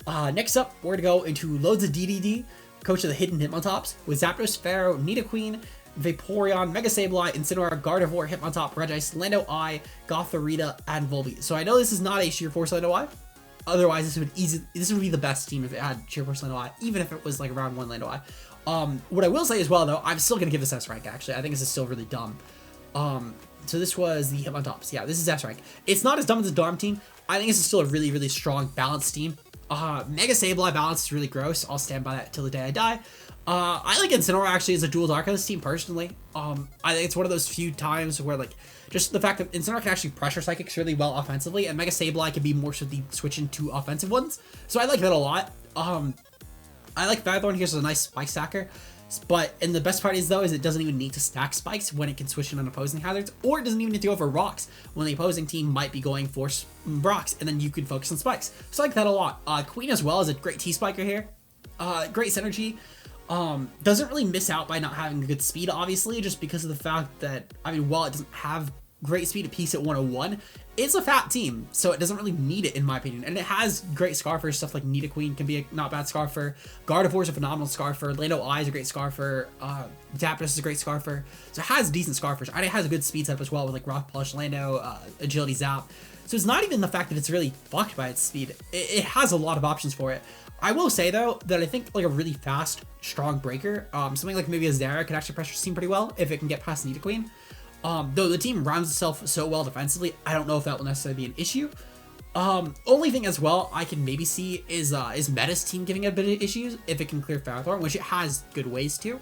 Next up, we're going to go into loads of DDD, coach of the Hidden Hitmontops, with Zapdos, Pharaoh, Nidoqueen, Vaporeon, Mega Sableye, Incineroar, Gardevoir, Hitmontop, Regice, Lando Eye, Gothorita, and Volbeat. So I know this is not a Sheer Force Lando Eye. Otherwise, this would be the best team if it had Sheer Force Lando Eye, even if it was like round 1 Lando Eye. What I will say as well, though, I'm still going to give this S rank, actually. I think this is still really dumb. So this was the Hitmontops. Yeah, this is S rank. It's not as dumb as the Dorm team. I think this is still a really, really strong, balanced team. Mega Sableye balance is really gross. I'll stand by that till the day I die. I like Incineroar actually as a dual dark on this team personally. I think it's one of those few times where like just the fact that Incineroar can actually pressure Psychics really well offensively, and Mega Sableye can be more so the switch into offensive ones. So I like that a lot. I like Featherthorn here as a nice spike stacker. And the best part is though, is it doesn't even need to stack spikes when it can switch in on opposing hazards, or it doesn't even need to go for rocks when the opposing team might be going for rocks, and then you can focus on spikes. So I like that a lot. Queen as well is a great T-spiker here. Great synergy. Doesn't really miss out by not having good speed, obviously, just because of the fact that, I mean, while it doesn't have great speed at piece at 101, it's a fat team, so it doesn't really need it in my opinion. And it has great Scarfers, stuff like Nidoqueen can be a not bad Scarfer, Gardevoir is a phenomenal Scarfer, Lando Eye is a great Scarfer, Zapdos is a great Scarfer, so it has decent Scarfers, and it has a good speed setup as well with like Rock Plush, Lando, Agility Zap. So it's not even the fact that it's really fucked by its speed, it has a lot of options for it. I will say though that I think like a really fast, strong breaker, something like maybe a Zera could actually pressure this team pretty well if it can get past Nidoqueen. Though the team rounds itself so well defensively, I don't know if that will necessarily be an issue. Only thing as well I can maybe see is Meta's team giving it a bit of issues if it can clear Featherthorn, which it has good ways to.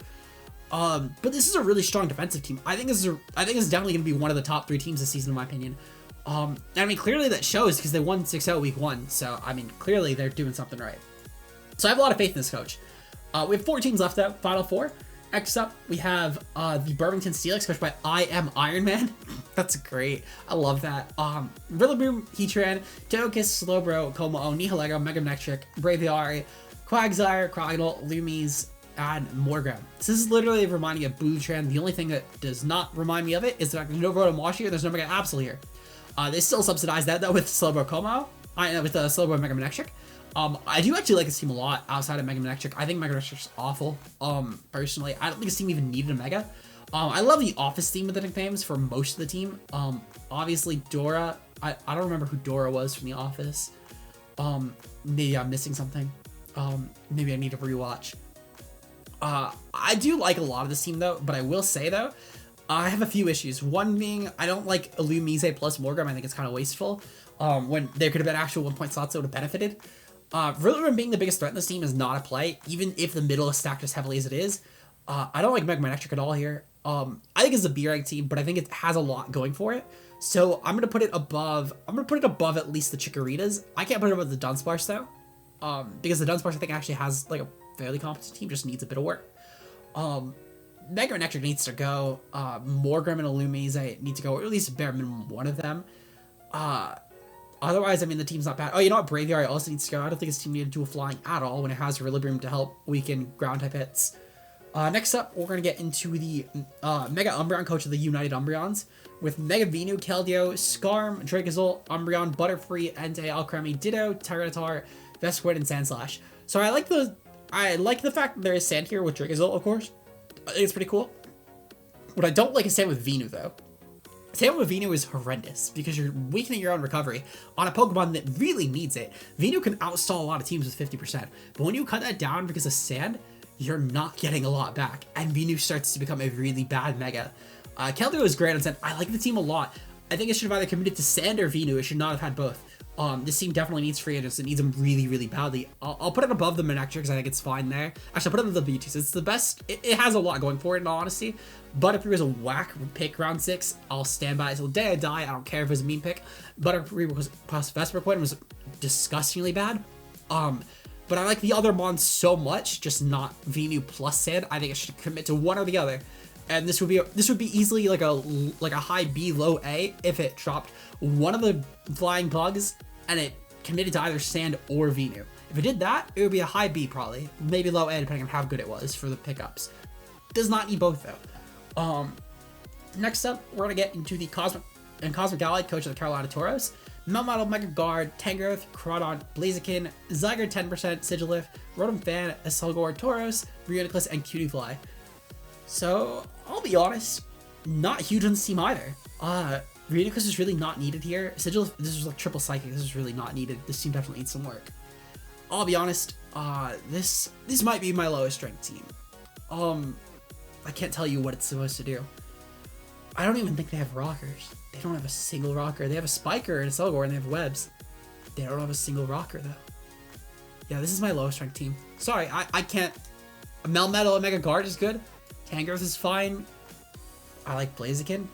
But this is a really strong defensive team. I think this is definitely going to be one of the top 3 teams this season in my opinion. I mean, clearly that shows because they won 6-0 week 1, so I mean, clearly they're doing something right. So I have a lot of faith in this coach. We have 4 teams left though, final 4. Next up, we have the Burlington Steelix, coached by I Am Iron Man. That's great. I love that. Rillaboom, Heatran, Togekiss, Slowbro, Como-O, Nihilego, Megamectric, Braviary, Quagsire, Crocodile, Loomies, and Morgrem. So this is literally reminding me of Bootran. The only thing that does not remind me of it is the fact that there's no Rotom here, there's no Mega Absol here. They still subsidize that though with Slowbro Como, with Slowbro Megamectric. I do actually like this team a lot outside of Megamectric. I think Megamectric's awful, personally. I don't think this team even needed a Mega. I love the Office theme with the nicknames for most of the team. Obviously Dora, I don't remember who Dora was from The Office. Maybe I'm missing something. Maybe I need to rewatch. I do like a lot of this team though, but I will say though, I have a few issues. One being, I don't like Illumise plus Morgrem. I think it's kind of wasteful. When there could have been actual 1-point slots that would have benefited. Rillaboom being the biggest threat in this team is not a play, even if the middle is stacked as heavily as it is. I don't like Megamectric at all here. I think it's a B-rank team, but I think it has a lot going for it. So I'm gonna put it above. At least the Chikoritas. I can't put it above the Dunsparce though, because the Dunsparce I think actually has like a fairly competent team, just needs a bit of work. Megamectric needs to go. Morgrem and Illumise need to go, or at least bare minimum one of them. Otherwise, I mean, the team's not bad. Oh, you know what? Braviary also needs to go. I don't think his team needed to do a flying at all when it has Rillaboom to help weaken ground-type hits. Next up, we're going to get into the Mega Umbreon coach of the United Umbreons with Mega Venu, Keldeo, Skarm, Dracozolt, Umbreon, Butterfree, Entei, Alcremie, Ditto, Tyranitar, Vespiquen, and Sandslash. So I like the fact that there is Sand here with Dracozolt, of course. I think it's pretty cool. What I don't like is Sand with Venu, though. Sand with Venu is horrendous because you're weakening your own recovery on a Pokemon that really needs it. Venu can outstall a lot of teams with 50%, but when you cut that down because of Sand, you're not getting a lot back, and Venu starts to become a really bad Mega. Keldeo is great on Sand. I like the team a lot. I think it should have either committed to Sand or Venu. It should not have had both. This team definitely needs free agents. It needs them really, really badly. I'll put it above the Manectric because I think it's fine there. Actually, I'll put it above the Beauties. It's the best. It has a lot going for it, in all honesty. Butterfree was a whack pick round 6. I'll stand by it till the day I die. I don't care if it was a mean pick. Butterfree was plus Vespiquen was disgustingly bad. But I like the other Mons so much, just not Venu plus Sand. I think it should commit to one or the other. And this would be easily like a high B, low A if it dropped one of the flying bugs and it committed to either Sand or Venu. If it did that, it would be a high B probably, maybe low A depending on how good it was for the pickups. Does not need both though. Next up, we're gonna get into the Cosmic Allied coach of the Carolina Toros. Melmetal, Mega Guard, Tangrowth, Crawdon, Blaziken, Zygarde 10%, Sigilyph, Rotom Fan, Aselgor, Tauros, Reuniclus, and Cutiefly. So, I'll be honest, not huge on this team either. Reuniclus is really not needed here. Sigilyph, this is like triple Psychic, this is really not needed. This team definitely needs some work. I'll be honest, this might be my lowest ranked team. I can't tell you what it's supposed to do. I don't even think they have rockers. They don't have a single rocker. They have a Spiker and a Selgor, and they have webs. They don't have a single rocker, though. Yeah, this is my lowest ranked team. Sorry, I can't. Melmetal and Mega Guard is good. Tangrowth is fine. I like Blaziken.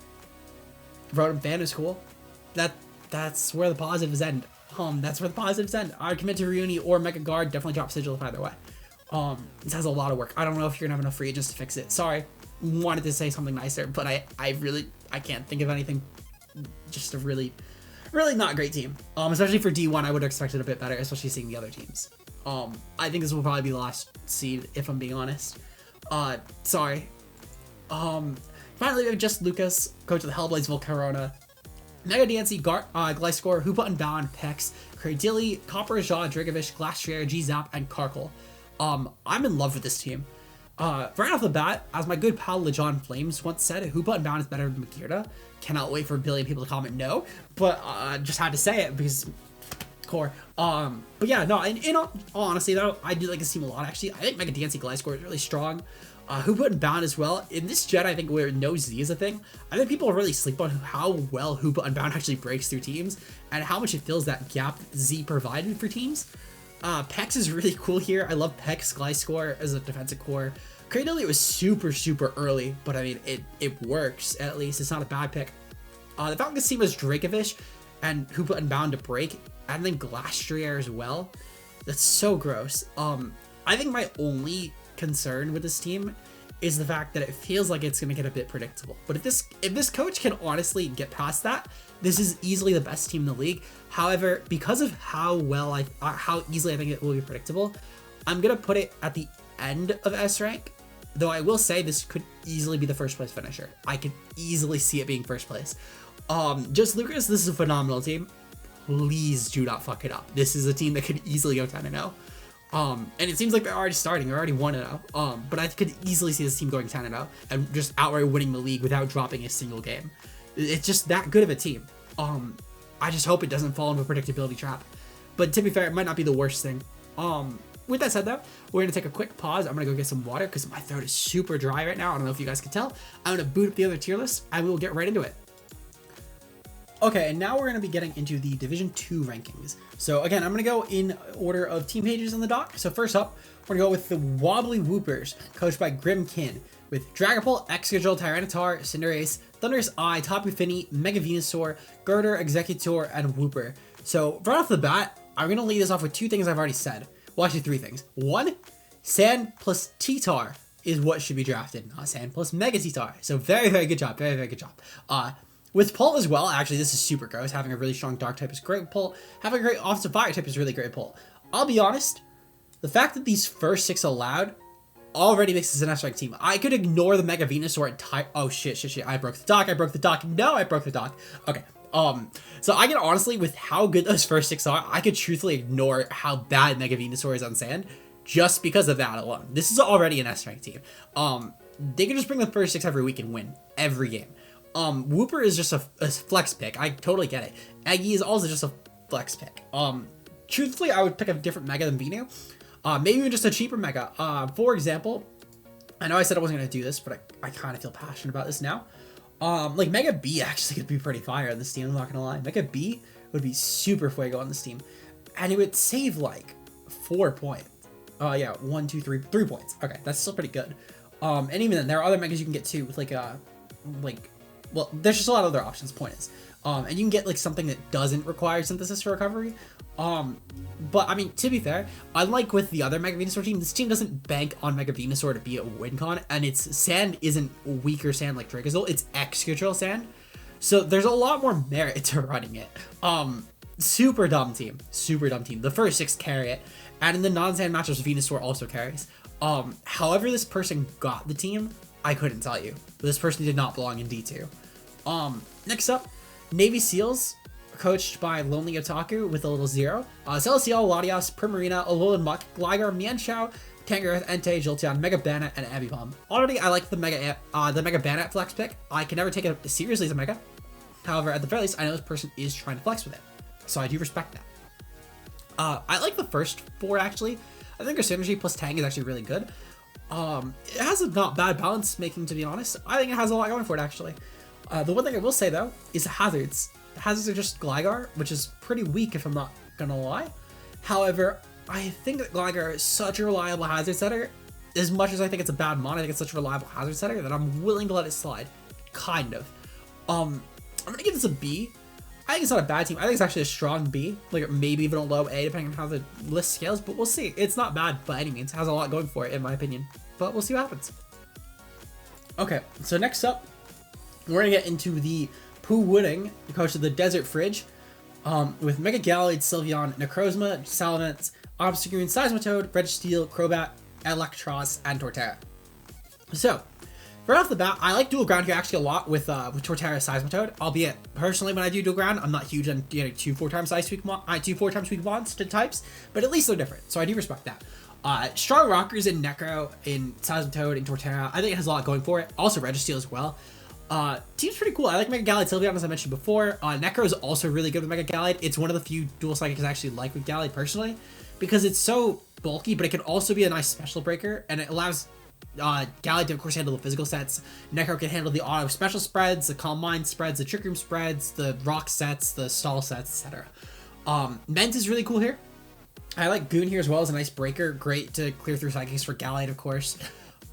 Rotom Fan is cool. That's where the positives end. That's where the positives end. I would commit to Reuni or Mega Guard. Definitely drop Sigil either way. This has a lot of work. I don't know if you're gonna have enough free agents to fix it. Sorry. Wanted to say something nicer, but I can't think of anything. Just a really not great team. Especially for D1, I would have expected a bit better, especially seeing the other teams. I think this will probably be the last seed, if I'm being honest. Sorry. Finally, we have just Lucas, coach of the Hellblades Volcarona, Mega DNC, Gliscor, Hoopa Unbound, Pex, Cradilly, Copper, Jaw, Drigovish, Glastrier, G-Zap, and Karkle. I'm in love with this team. Right off the bat, as my good pal LeJon Flames once said, Hoopa Unbound is better than Makirda. Cannot wait for a billion people to comment no, but just had to say it because core. But yeah, no, in all honesty though, I do like this team a lot actually. I think Mega DNC Gliscor is really strong. Hoopa Unbound as well. In this gen, I think where no Z is a thing, I think people really sleep on how well Hoopa Unbound actually breaks through teams and how much it fills that gap Z provided for teams. Pex is really cool here. I love Pex Gliscor as a defensive core. Cradilly was super early, but I mean, it works at least. It's not a bad pick. The Falcons team was Dracovish and Hoopa Unbound to break, and then Glastrier as well. That's so gross. I think my only concern with this team is the fact that it feels like it's going to get a bit predictable. But if this coach can honestly get past that, this is easily the best team in the league. However, because of how easily I think it will be predictable, I'm going to put it at the end of S rank. Though I will say this could easily be the first place finisher. I could easily see it being first place. Just Lucas, this is a phenomenal team. Please do not fuck it up. This is a team that could easily go 10-0. And it seems like they're already starting. They're already 1-0. But I could easily see this team going 10-0 and just outright winning the league without dropping a single game. It's just that good of a team. I just hope it doesn't fall into a predictability trap. But to be fair, it might not be the worst thing. With that said though, we're gonna take a quick pause. I'm gonna go get some water because my throat is super dry right now. I don't know if you guys can tell. I'm gonna boot up the other tier list and we will get right into it. Okay, and now we're going to be getting into the Division 2 rankings. So again, I'm going to go in order of team pages on the doc. So first up, we're going to go with the Wobbly Whoopers, coached by Grimkin, with Dragapult, Excadrill, Tyranitar, Cinderace, Thunderous Eye, Tapu Fini, Mega Venusaur, Girder, Executor, and Whooper. So right off the bat, I'm going to lead this off with two things I've already said. Well, actually three things. One, Sand plus T-Tar is what should be drafted, not Sand plus Mega T-Tar. So very good job. Very good job. With Pult as well, actually, this is super gross. Having a really strong Dark type is great with Pult. Having a great offensive Fire type is really great with Pult. I'll be honest, the fact that these first 6 allowed already makes this an S-rank team. I could ignore the Mega Venusaur entire. Oh shit! I broke the dock. No, I broke the dock. Okay. So I can honestly, with how good those first 6 are, I could truthfully ignore how bad Mega Venusaur is on sand just because of that alone. This is already an S-rank team. They can just bring the first 6 every week and win every game. Whooper is just a flex pick. I totally get it. Aggie is also just a flex pick. Truthfully, I would pick a different Mega than Venu. Maybe even just a cheaper Mega. For example, I know I said I wasn't going to do this, but I kind of feel passionate about this now. Like Mega B actually could be pretty fire on this team, I'm not going to lie. Mega B would be super fuego on this team. And it would save like 4 points. Yeah, 1, 2, 3 points. Okay, that's still pretty good. And even then, there are other Megas you can get too with well, there's just a lot of other options, point is. And you can get like something that doesn't require synthesis for recovery. But I mean, to be fair, unlike with the other Mega Venusaur team, this team doesn't bank on Mega Venusaur to be a win con, and its sand isn't weaker sand like Dracozolt, it's Excadrill sand. So there's a lot more merit to running it. Super dumb team. The first 6 carry it, and in the non-sand matchups, Venusaur also carries. However this person got the team, I couldn't tell you. But this person did not belong in D2. Next up, Navy Seals, coached by Lonely Otaku with a little 0. Celestial, Latias, Primarina, Alolan Muck, Gligar, Mienshao, Tangrowth, Entei, Jolteon, Mega Banat, and Ambipom. Already, I like the Mega Banat flex pick. I can never take it seriously as a Mega. However, at the very least, I know this person is trying to flex with it. So I do respect that. I like the first 4, actually. I think our Synergy plus Tang is actually really good. It has a not bad balance making, to be honest. I think it has a lot going for it, actually. The one thing I will say though is hazards. Hazards are just Gligar, which is pretty weak if I'm not gonna lie. However, I think that Gligar is such a reliable hazard setter. As much as I think it's a bad mon, I think it's such a reliable hazard setter that I'm willing to let it slide. Kind of. I'm gonna give this a B. I think it's not a bad team. I think it's actually a strong B, like maybe even a low A depending on how the list scales, but we'll see. It's not bad by any means. It has a lot going for it in my opinion, but we'll see what happens. Okay, so next up, we're gonna get into the Pooh Wooding, the coach of the Desert Fridge, with Mega Gallade, Sylveon, Necrozma, Salamence, Obstagoon, Seismitoad, Registeel, Crobat, Electros, and Torterra. So, right off the bat, I like dual ground here actually a lot with Torterra Seismitoad, albeit personally when I do dual ground, I'm not huge on getting two 4x weak mons to types, but at least they're different, so I do respect that. Strong Rockers in Necro, in Seismitoad, in Torterra, I think it has a lot going for it. Also Registeel as well. Team's pretty cool. I like Mega Gallade Sylveon, as I mentioned before. Necro is also really good with Mega Gallade. It's one of the few dual psychics I actually like with Gallade personally, because it's so bulky, but it can also be a nice special breaker, and it allows Gallade to of course handle the physical sets. Necro can handle the auto special spreads, the Calm Mind spreads, the Trick Room spreads, the rock sets, the stall sets, etc. Ment is really cool here. I like Goon here as well as a nice breaker. Great to clear through psychics for Gallade, of course.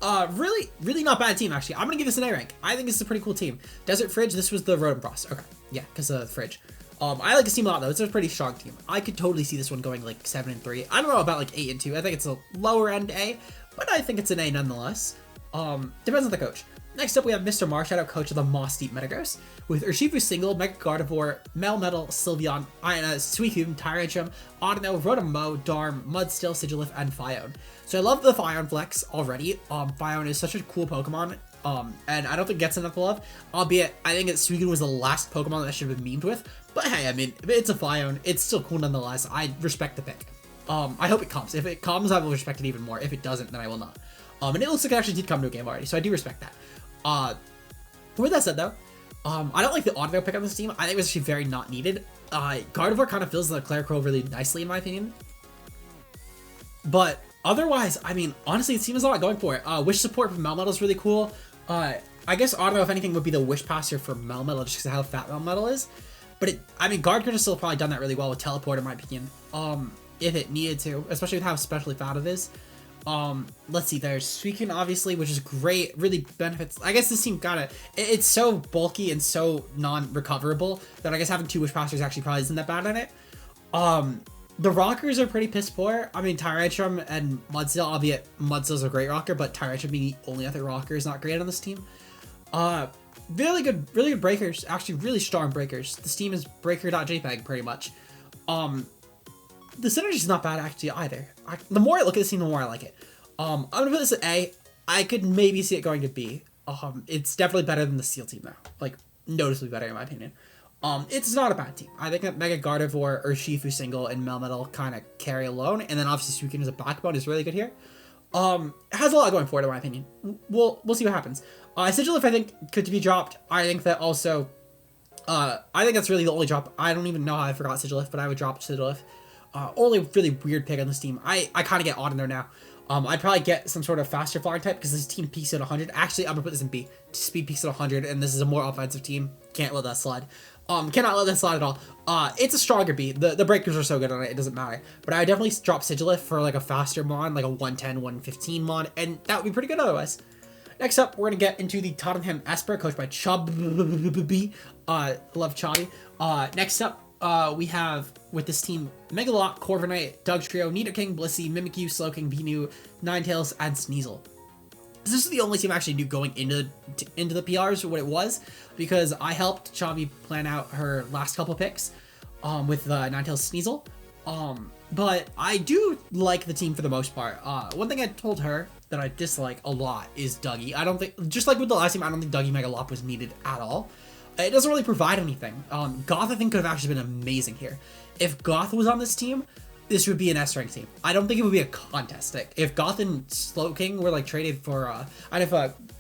Really not bad team, actually. I'm gonna give this an A rank. I think this is a pretty cool team. Desert Fridge, this was the Rotom Frost. Okay, yeah, because of the Fridge. I like this team a lot, though. It's a pretty strong team. I could totally see this one going, like, 7-3. I don't know about, like, 8-2. I think it's a lower-end A, but I think it's an A nonetheless. Depends on the coach. Next up, we have Mr. Marshadow, coach of the Moss Deep Metagross, with Urshifu Single, Mega Gardevoir, Melmetal, Sylveon, Suicune, Tyrantrum, Audino, Rotom-Mow, Darm, Mudstill, Sigilif, and Phione. So I love the Phione flex already. Phione is such a cool Pokemon, and I don't think it gets enough love, albeit I think that Suicune was the last Pokemon that I should have been memed with. But hey, I mean, it's a Phione. It's still cool nonetheless. I respect the pick. I hope it comes. If it comes, I will respect it even more. If it doesn't, then I will not. And it looks like it actually did come to a game already, so I do respect that. With that said, though, I don't like the Audino pick on this team. I think it was actually very not needed. Gardevoir kind of fills the Clerical really nicely, in my opinion. But otherwise, I mean, honestly, the team has a lot going for it. Wish support from Melmetal is really cool. I guess Audino, if anything, would be the Wish Passer for Melmetal, just because of how fat Melmetal is. But I mean, Guard could have still probably done that really well with Teleport, in my opinion. If it needed to, especially with how especially fat it is. Let's see, there's Suicune, obviously, which is great, really benefits. I guess this team it's so bulky and so non-recoverable that I guess having two Wish Passers actually probably isn't that bad in it. The Rockers are pretty piss poor. I mean, Tyrantrum and Mudstill, albeit Mudstill's a great rocker, but Tyrantrum being the only other rocker is not great on this team. Really good breakers, actually really strong breakers. This team is breaker.jpg pretty much. The synergy's not bad actually either. The more I look at this team, the more I like it. I'm gonna put this at A. I could maybe see it going to B. It's definitely better than the Steel team though. Like, noticeably better in my opinion. It's not a bad team. I think that Mega Gardevoir, Urshifu Single, and Melmetal kind of carry alone, and then obviously Suicune as a backbone is really good here. It has a lot going for it in my opinion. We'll see what happens. Sigilif I think could be dropped. I think that also, I think that's really the only drop. I don't even know how I forgot Sigilif, but I would drop Sigilif. Only really weird pick on this team. I kind of get Audino now. I'd probably get some sort of faster flying type because this team peaks at 100. Actually, I'm gonna put this in B. Speed peaks at 100, and this is a more offensive team. Can't let that slide. Cannot let that slide at all. It's a stronger B. The breakers are so good on it, it doesn't matter. But I would definitely drop Sigilif for like a faster mon, like a 110, 115 mon, and that would be pretty good otherwise. Next up, we're gonna get into the Tottenham Esper, coached by Chubb. Love Chubby. Next up, we have with this team Megalock, Corviknight, Dugtrio, Nidoking, Blissey, Mimikyu, Slowking, Binu, Ninetales, and Sneasel. This is the only team I actually knew going into the PRs what it was, because I helped Chavi plan out her last couple picks with Ninetales Sneasel. But I do like the team for the most part. One thing I told her that I dislike a lot is Dougie. I don't think, just like with the last team, I don't think Dougie Megalop was needed at all. It doesn't really provide anything. Goth, I think, could have actually been amazing here. If Goth was on this team, this would be an S-rank team. I don't think it would be a contest stick. If Goth and Slowking were, like, traded for, and if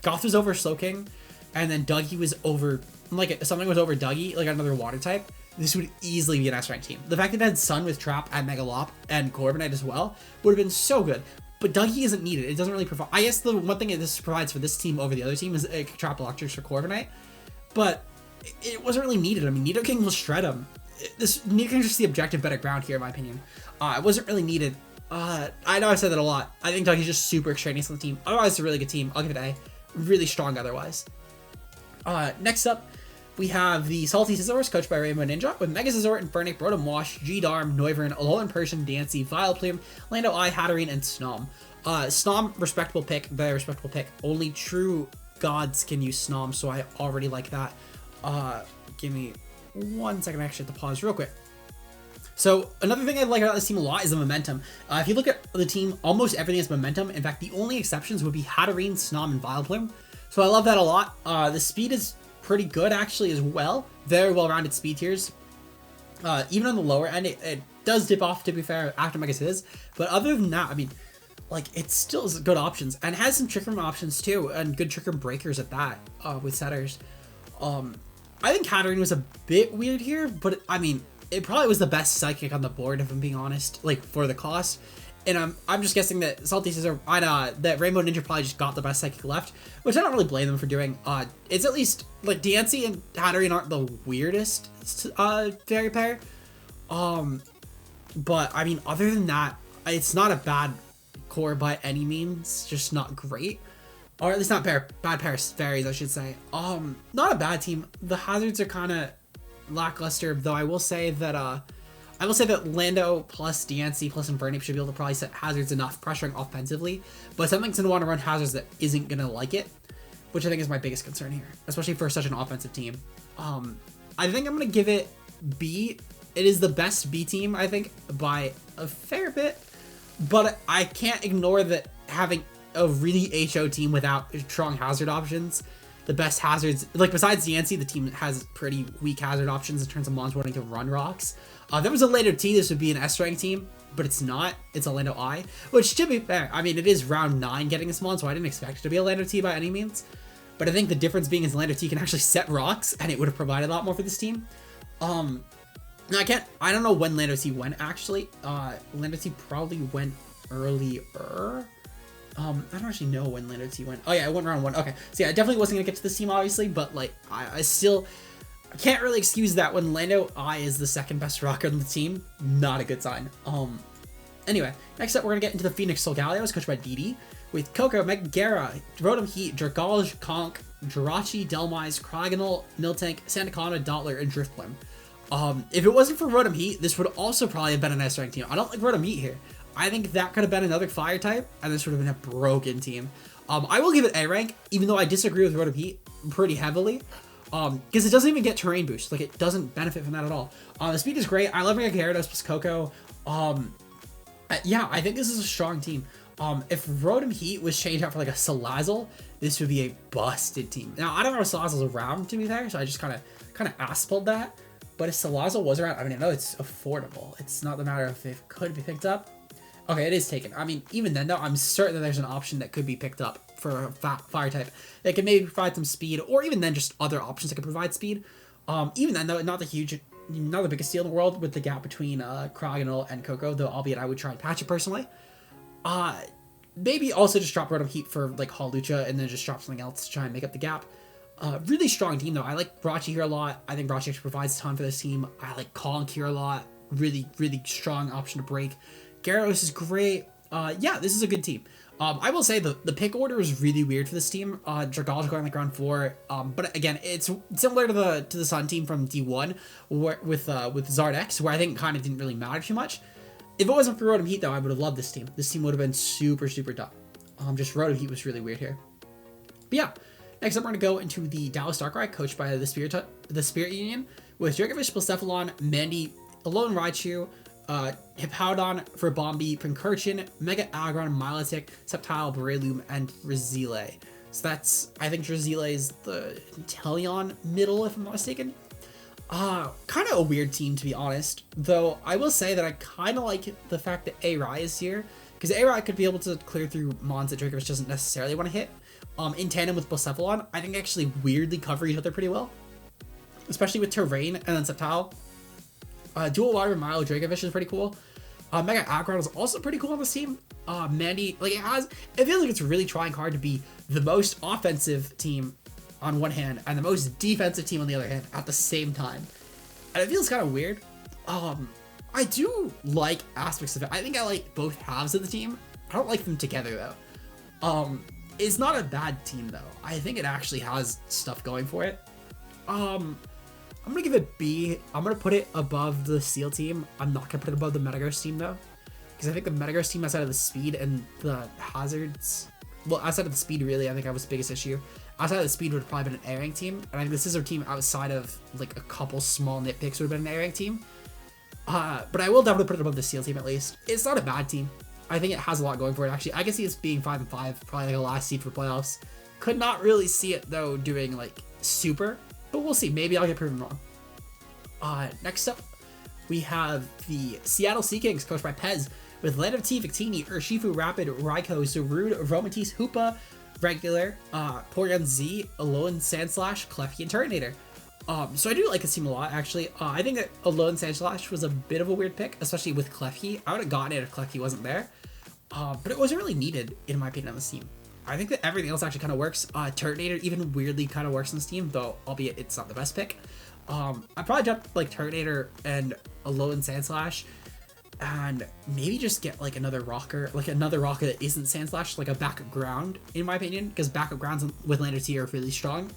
Goth was over Slowking, and then Dougie was over, like, if something was over Dougie, like another water type, this would easily be an S-rank team. The fact that it had Sun with Trap and Megalop and Corviknight as well would have been so good. But Dougie isn't needed. It doesn't really provide. I guess the one thing that this provides for this team over the other team is Trap Electrics for Corviknight. but it wasn't really needed. I mean, Nidoking will shred him. Nidoking is just the objective better ground here, in my opinion. It wasn't really needed. I know I said that a lot. I think Dougie's just super extraneous on the team. Otherwise, it's a really good team. I'll give it an A. Really strong otherwise. Next up, we have the Salty Scizors, coached by Rainbow Ninja, with Mega Scizor, Infernic, Rotom Wash, G-Darm, Noivern, Alolan Persian, Dancy, Vileplume, Lando I, Hatterene, and Snom. Snom, respectable pick, very respectable pick. Only true gods can use Snom, so I already like that. Give me 1 second, I actually have to pause real quick. So another thing I like about this team a lot is the momentum. If you look at the team, almost everything has momentum. In fact, the only exceptions would be Hatterene, Snom, and Vileplume. So I love that a lot. The speed is pretty good actually as well. Very well-rounded speed tiers. Even on the lower end, it does dip off, to be fair, after Mega Sizz. But other than that, I mean, like, it still is good options. And it has some Trick Room options too, and good Trick Room breakers at that, with setters. I think Hatterene was a bit weird here, but I mean, it probably was the best Psychic on the board, if I'm being honest, like, for the cost. And I'm just guessing that Salty Scizor, that Rainbow Ninja probably just got the best Psychic left, which I don't really blame them for doing. It's at least, like, Dancy and Hatterene aren't the weirdest fairy pair. But, I mean, other than that, it's not a bad core by any means, just not great. Or at least not bad pair of fairies, I should say. Not a bad team. The hazards are kind of lackluster, though I will say that Lando plus Dancy plus Infernape should be able to probably set hazards enough pressuring offensively, but something's gonna want to run hazards that isn't gonna like it, which I think is my biggest concern here, especially for such an offensive team. I think I'm gonna give it B. It is the best B team, I think, by a fair bit, but I can't ignore that having a really HO team without strong hazard options. The best hazards, like besides Dancy, the team has pretty weak hazard options in terms of mons wanting to run rocks. If there was a Lando T, this would be an S-rank team, but it's not. It's a Lando I, which to be fair, I mean, it is round 9 getting this mon, so I didn't expect it to be a Lando T by any means. But I think the difference being is Lando T can actually set rocks, and it would have provided a lot more for this team. Now I don't know when Lando T went, actually. Lando T probably went earlier. I don't actually know when Lando T went. Oh yeah, it went round 1. Okay, so yeah, I definitely wasn't gonna get to this team, obviously, but like, I still can't really excuse that when Lando I is the second best rocker on the team. Not a good sign. Anyway, next up we're gonna get into the Phoenix Solgalios, coached by DD, with Coco, Megara, Rotom Heat, Dragalge, Conk, Jirachi, Delmise, Cryogonal, Miltank, Sandaconda, Dottler, and Drifblim. If it wasn't for Rotom Heat, this would also probably have been an S-rank team. I don't like Rotom Heat here. I think that could have been another fire type, and this would have been a broken team. I will give it A rank, even though I disagree with Rotom Heat pretty heavily, because it doesn't even get terrain boost. Like, it doesn't benefit from that at all. The speed is great. I love Mega Gyarados plus Coco. Yeah, I think this is a strong team. If Rotom Heat was changed out for like a Salazzle, this would be a busted team. Now, I don't know if Salazzle's around, to be fair, so I just kind of ass-pulled that. But if Salazzle was around, I mean, I know it's affordable. It's not the matter of if it could be picked up. Okay, it is taken. I mean, even then, though, I'm certain that there's an option that could be picked up for a fire type that could maybe provide some speed, or even then just other options that could provide speed. Even then, though, not the biggest deal in the world with the gap between Cryogonal and Coco, though, albeit I would try and patch it personally. Maybe also just drop Rotom Heat for like Hawlucha and then just drop something else to try and make up the gap. Really strong team, though. I like Brachi here a lot. I think Brachi actually provides a ton for this team. I like Conk here a lot. Really, really strong option to break. Gyarados is great. Yeah, this is a good team. I will say the pick order is really weird for this team. Dragalge going like round 4. But again, it's similar to the Sun team from D1 with Zardex, where I think it kind of didn't really matter too much. If it wasn't for Rotom Heat, though, I would have loved this team. This team would have been super, super tough. Just Rotom Heat was really weird here. But yeah, next up we're going to go into the Dallas Darkrai, coached by the Spirit Union, with Dracovish, Blacephalon, Mandy, Alolan Raichu, Hippowdon for Bombi, Pincurchin, Mega Aggron, Milotic, Sceptile, Breloom, and Drazile. So that's, I think Drazile is the Inteleon middle, if I'm not mistaken. Kind of a weird team, to be honest, though I will say that I kind of like the fact that A-Rai is here, because A-Rai could be able to clear through mons that Dracovish doesn't necessarily want to hit. In tandem with Blacephalon, I think actually weirdly cover each other pretty well, especially with Terrain and then Sceptile. Dual Water Milo Dracovish is pretty cool. Mega Aggron is also pretty cool on this team. Mandy, like, it feels like it's really trying hard to be the most offensive team on one hand and the most defensive team on the other hand at the same time. And it feels kind of weird. I do like aspects of it. I think I like both halves of the team. I don't like them together though. It's not a bad team though. I think it actually has stuff going for it. I'm gonna give it B. I'm gonna put it above the Steel team. I'm not gonna put it above the Metagross team though, because I think the Metagross team outside of the speed and the hazards, well, outside of the speed really, I think that was the biggest issue. Outside of the speed would have probably been an airing team, and I think the Scissor team outside of like a couple small nitpicks would have been an airing team. But I will definitely put it above the Steel team at least. It's not a bad team. I think it has a lot going for it actually. I can see it's being 5-5, probably like a last seed for playoffs. Could not really see it though doing like super, but we'll see. Maybe I'll get proven wrong. Next up, we have the Seattle Sea Kings, coached by Pez, with Land of T, Victini, Urshifu, Rapid, Raikou, Zarude, Romantis, Hoopa, Regular, Porygon Z, Alolan Sandslash, Clefty, and Turtonator. So I do like this team a lot, actually. I think that Alolan Sandslash was a bit of a weird pick, especially with Clefty. I would have gotten it if Clefty wasn't there, but it wasn't really needed, in my opinion, on this team. I think that everything else actually kind of works. Turtonator even weirdly kind of works in this team, though, albeit it's not the best pick. I probably dropped like Turtonator and Alolan Sandslash, and maybe just get like another rocker that isn't Sandslash, like a backup ground, in my opinion, because backup grounds with Land of T are really strong.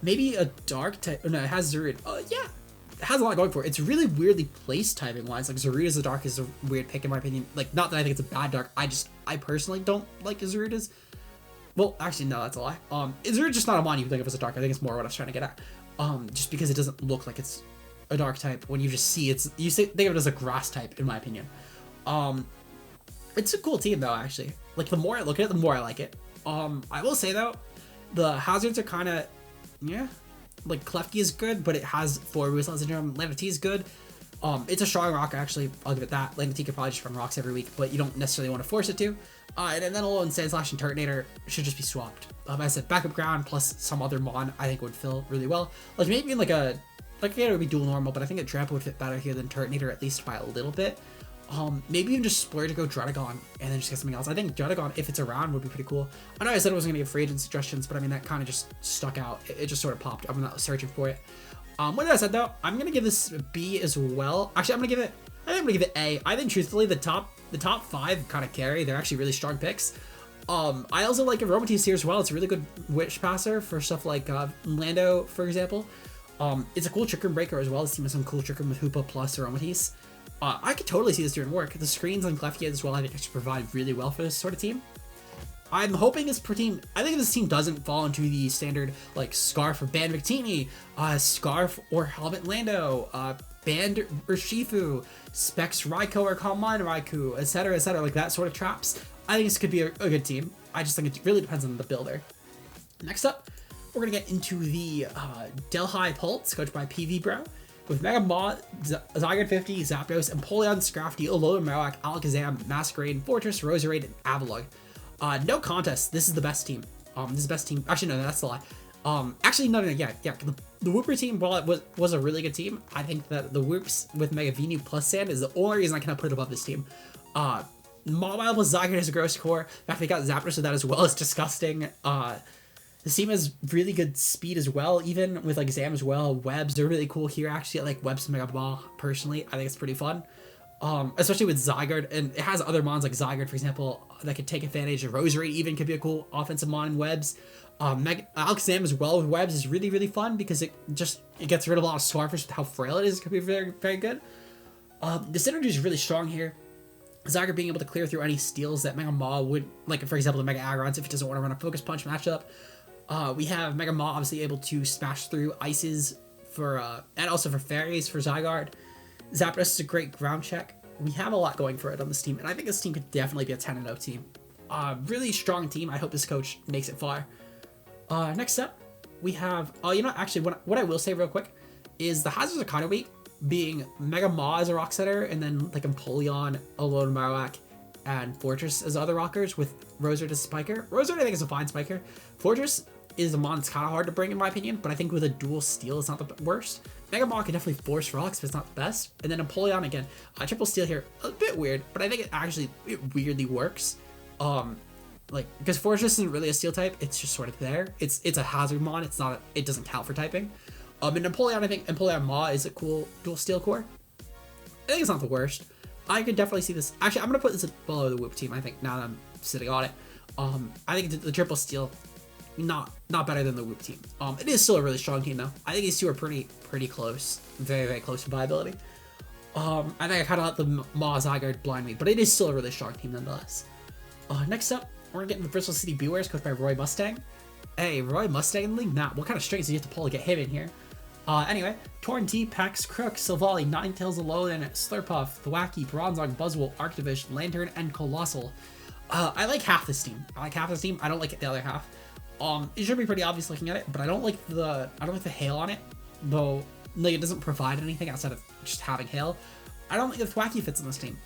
Maybe a dark type. No, it has Zarude. Yeah, it has a lot going for it. It's really weirdly placed typing wise. Like Zarude as a dark is a weird pick in my opinion. Like, not that I think it's a bad dark. I personally don't like Zarude as. Well, actually, no, that's a lie. Zarude just not a mon you think of as a dark. I think it's more what I was trying to get at. Just because it doesn't look like it's a dark type when you just see it's, think of it as a grass type, in my opinion. It's a cool team though, actually. Like, the more I look at it, the more I like it. I will say though, the hazards are kind of, yeah, like Klefki is good, but it has 4 Roosevelt Syndrome. Land of T is good. It's a strong rock, actually. I'll give it that. Land of T could probably just run rocks every week, but you don't necessarily want to force it to. And then Alolan Sandslash and Turtonator should just be swapped. I said backup ground plus some other mon I think would fill really well. Like maybe in like it would be dual normal, but I think a Trample would fit better here than Turtonator, at least by a little bit. Maybe even just splurge to go Druddigon and then just get something else. I think Druddigon, if it's around, would be pretty cool. I know I said I wasn't going to give free agent suggestions, but I mean, that kind of just stuck out. It just sort of popped. I'm not searching for it. What did I said though? I'm going to give this B as well. Actually, I think I'm going to give it A. I think truthfully, the top 5 kind of carry. They're actually really strong picks. I also like Aromatisse here as well. It's a really good Wish Passer for stuff like Lando, for example. It's a cool Trick Room Breaker as well. This team has some cool Trick Room with Hoopa plus Aromatisse. I could totally see this doing work. The screens on Klefki as well, I think, actually provide really well for this sort of team. I'm hoping this team, I think this team doesn't fall into the standard, like, Scarf or Band Victini, Scarf or Helmet Lando, Band Urshifu, Specs Raikou or Common Raikou, etc., like that sort of traps. I think this could be a good team. I just think it really depends on the builder. Next up, we're going to get into the Delhi Pulse, coached by PV Bro, with Mega Maw, Zygarde 50, Zapdos, Empoleon, Scrafty, Alolan Marowak, Alakazam, Masquerade, Fortress, Roserade, and Avalugg. No contest. This is the best team. This is the best team. Actually, no, that's a lie. Actually, no, yeah. The Whooper team, while it was a really good team, I think that the Whoops with Mega Venu plus Sand is the only reason I cannot put it above this team. Mawile plus Zygarde is a gross core. The fact they got Zapdos with that as well is disgusting. This team has really good speed as well, even with like Zam as well. Webs, they're really cool here. Actually, I like Webs and Mega Ball personally. I think it's pretty fun. Especially with Zygarde, and it has other mons like Zygarde, for example, that could take advantage of Roserade. Even could be a cool offensive mon in Webs. Alakazam as well with Webs is really, really fun because it gets rid of a lot of Swarfers with how frail it is. It could be very, very good. The synergy is really strong here. Zygarde being able to clear through any steals that Mega Maw would, like for example the Mega Agrons if it doesn't want to run a Focus Punch matchup. We have Mega Maw obviously able to smash through ices for and also for fairies for Zygarde. Zapdos is a great ground check. We have a lot going for it on this team, and I think this team could definitely be a 10-0 team. Really strong team. I hope this coach makes it far. Next up, we have, actually, what I will say real quick is the hazards are kind of weak, being Mega Maw as a rock setter, and then like Empoleon, Alolan Marowak, and Fortress as other rockers with Roserade as Spiker. Roserade, I think, is a fine Spiker. Fortress is a mon that's kind of hard to bring in my opinion, but I think with a dual steal it's not the worst. Mega Maw can definitely force rocks, but it's not the best. And then Empoleon again, triple steal here, a bit weird, but I think it weirdly works. like, because Fortress isn't really a steel type, it's just sort of there. It's a hazard mon, it doesn't count for typing. And Napoleon, I think Napoleon Ma is a cool dual steel core. I think it's not the worst. I could definitely see this. Actually, I'm gonna put this below the Whoop team, I think, now that I'm sitting on it. I think the triple steel, not better than the Whoop team. It is still a really strong team though. I think these two are pretty close, very close to viability. I think I kind of let the Ma Zygarde blind me, but it is still a really strong team nonetheless. Next up, we're getting the Bristol City Bewares, coached by Roy Mustang. Hey, Roy Mustang in the league? Nah, what kind of strings do you have to pull to get him in here? Anyway, Torn T, Pax, Crook, Silvally, Ninetales Alolan, Slurpuff, Thwackey, Bronzong, Buzzwole, Arctivish, Lantern, and Colossal. I like half this team. I don't like the other half. It should be pretty obvious looking at it, but I don't like the hail on it, though. Like, it doesn't provide anything outside of just having hail. I don't think the Thwackey fits in this team.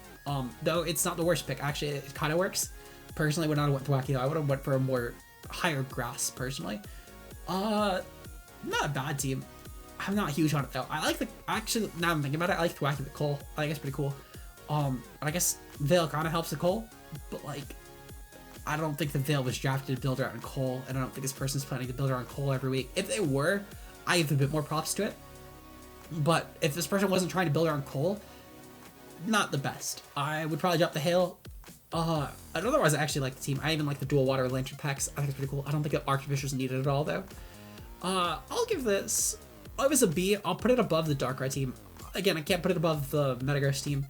Though it's not the worst pick. Actually, it kind of works. Personally, when I went Thwackey, though, I would have went for a more higher grass. Personally, not a bad team. I'm not huge on it though. I like actually, now I'm thinking about it, I like Thwackey with Cole. I think it's pretty cool. And I guess Veil kind of helps the Cole, but like, I don't think the Veil was drafted to build around Cole, and I don't think this person's planning to build around Cole every week. If they were, I give a bit more props to it. But if this person wasn't trying to build around Cole, not the best. I would probably drop the hail. Otherwise, I actually like the team. I even like the dual water Lantern packs. I think it's pretty cool. I don't think the Archbishop is needed at all, though. I'll give this a B. I'll put it above the Darkrai team. Again, I can't put it above the Metagross team.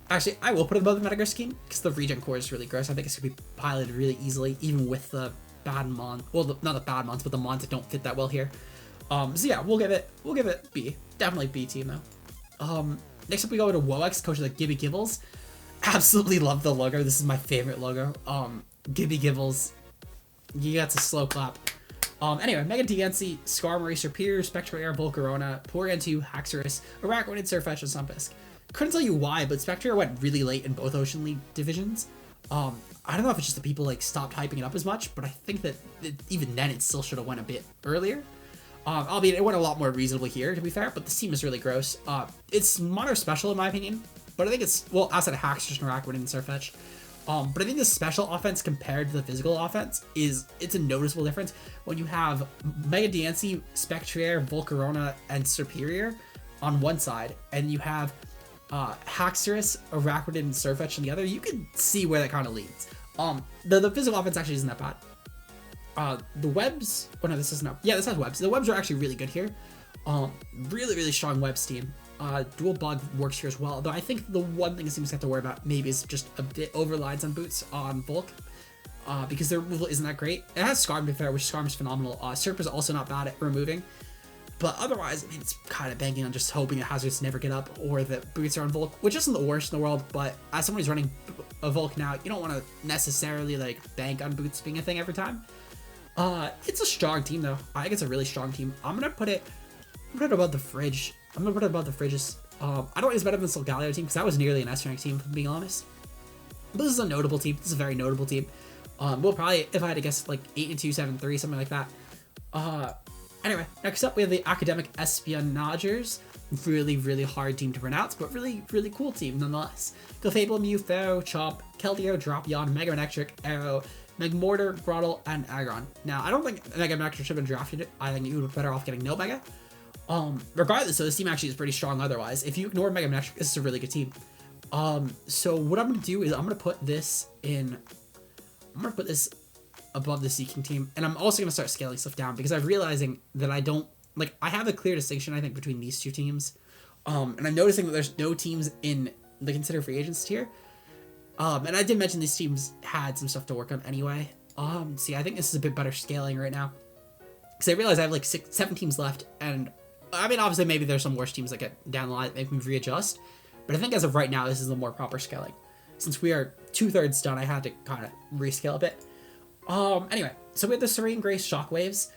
Actually, I will put it above the Metagross team because the Regen core is really gross. I think it's going to be piloted really easily, even with the bad mon. Well, not the bad mons, but the mons that don't fit that well here. So yeah, we'll give it B. Definitely B team though. Next up we go to Woex, coach of the Gibby Gibbles. Absolutely love the logo. This is my favorite logo. Gibby Gibbles. You got to slow clap. Anyway, Mega DNC, Skarmory, Serperior, Spectrair, Volcarona, Porygon2, Haxorus, Araquanid, Surfetch, and Sunfisk. Couldn't tell you why, but Spectrair went really late in both Ocean League divisions. I don't know if it's just the people like stopped hyping it up as much, but I think that even then it still should have went a bit earlier. Albeit it went a lot more reasonably here, to be fair, but this team is really gross. It's mono special in my opinion, but I think it's, well, outside of Haxorus and Araquanid and Surfetch. But I think the special offense compared to the physical offense it's a noticeable difference when you have Mega Diancie, Spectrair, Volcarona, and Serperior on one side, and you have Haxorus, Araquanid, and Surfetch on the other. You can see where that kind of leads. The physical offense actually isn't that bad. The webs, oh no, this isn't, yeah, this has webs. The webs are actually really good here. Really strong webs team. Dual bug works here as well, though I think the one thing it seems to have to worry about maybe is just a bit overlines on boots on Volk, because their removal isn't that great. It has Scarm to be fair, which Scarm is phenomenal. Serp is also not bad at removing, but otherwise, I mean, it's kind of banking on just hoping that hazards never get up or that boots are on Volk, which isn't the worst in the world, but as someone who's running a Volk now, you don't want to necessarily like bank on boots being a thing every time. It's a strong team though. I think it's a really strong team. I'm gonna put it above the Fridge. I'm gonna put it above the Fridges. I don't think it's better than the Solgaleo team because that was nearly an S-rank team, if I'm being honest. But this is a notable team. This is a very notable team. We'll probably, if I had to guess, like 8-2, 7-3, something like that. Anyway, next up we have the Academic Espionagers. Really hard team to pronounce, but really cool team nonetheless. Clefable, Mew, Pharaoh, Chomp, Keldeo, Dropion, Mega Manectric, Arrow, Megmortar, Grotle, and Aggron. Now, I don't think Mega Manectric should have been drafted. I think you would be better off getting no Mega. Regardless, so this team actually is pretty strong otherwise. If you ignore Mega Manectric, this is a really good team. So what I'm going to do is I'm going to put this above the Seeking team, and I'm also going to start scaling stuff down because I'm realizing that I have a clear distinction, I think, between these two teams. And I'm noticing that there's no teams in the consider free agents tier. And I did mention these teams had some stuff to work on anyway. See, I think this is a bit better scaling right now. Because I realize I have like 7 teams left, and I mean, obviously maybe there's some worse teams that get down the line that make me readjust. But I think as of right now, this is the more proper scaling. Since we are 2/3 done, I had to kind of rescale a bit. Anyway, so we have the Serene Grace Shockwaves.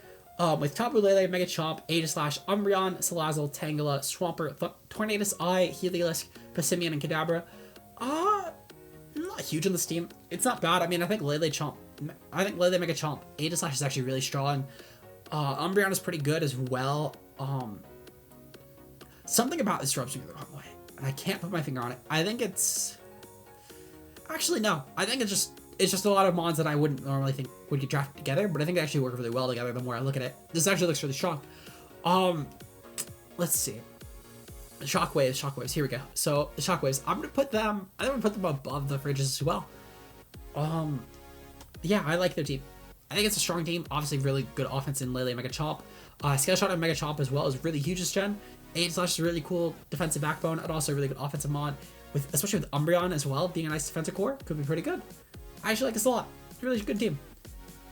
With Tapu Lele, Mega Chomp, Aegislash, Umbreon, Salazzle, Tangela, Swampert, Tornadus Eye, Heliolisk, Passimian, and Kadabra. I'm not huge on this team. It's not bad. I mean, I think Lele Mega Chomp, Aegislash is actually really strong. Umbreon is pretty good as well. Something about this rubs me the wrong way, and I can't put my finger on it. I think it's... Actually, no. I think it's just... it's just a lot of mods that I wouldn't normally think would get drafted together, but I think they actually work really well together the more I look at it. This actually looks really strong. Let's see. Shockwaves, here we go. So the shockwaves, I think I'm gonna put them above the fridges as well. Yeah, I like their team. I think it's a strong team. Obviously, really good offense in Lele Mega Chomp. Scale Shot and Mega Chomp as well is really huge this gen. 8 is a really cool defensive backbone, and also a really good offensive mod, especially with Umbreon as well being a nice defensive core. Could be pretty good. I actually like this a lot. It's a really good team.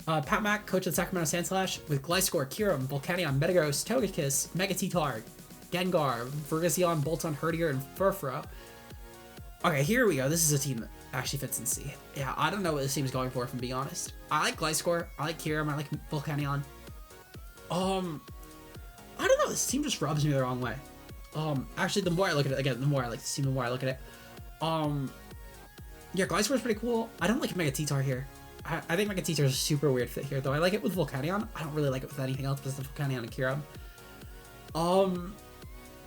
Pat Mac, coach of the Sacramento Sandslash, with Gliscor, Kyurem, Volcanion, Metagross, Togekiss, Mega T-Tar, Gengar, Ferguson, Bolton, Herdier, and Furfuro. Okay, here we go. This is a team that actually fits in C. Yeah, I don't know what this team is going for, if I'm being honest. I like Gliscor, I like Kyurem, I like Volcanion. I don't know, this team just rubs me the wrong way. Actually, the more I look at it, again, the more I like this team, the more I look at it. Yeah, Gliscor is pretty cool. I don't like Mega T-Tar here. I think Mega T-Tar is a super weird fit here, though. I like it with Volcanion. I don't really like it with anything else besides Volcanion and Kyurem.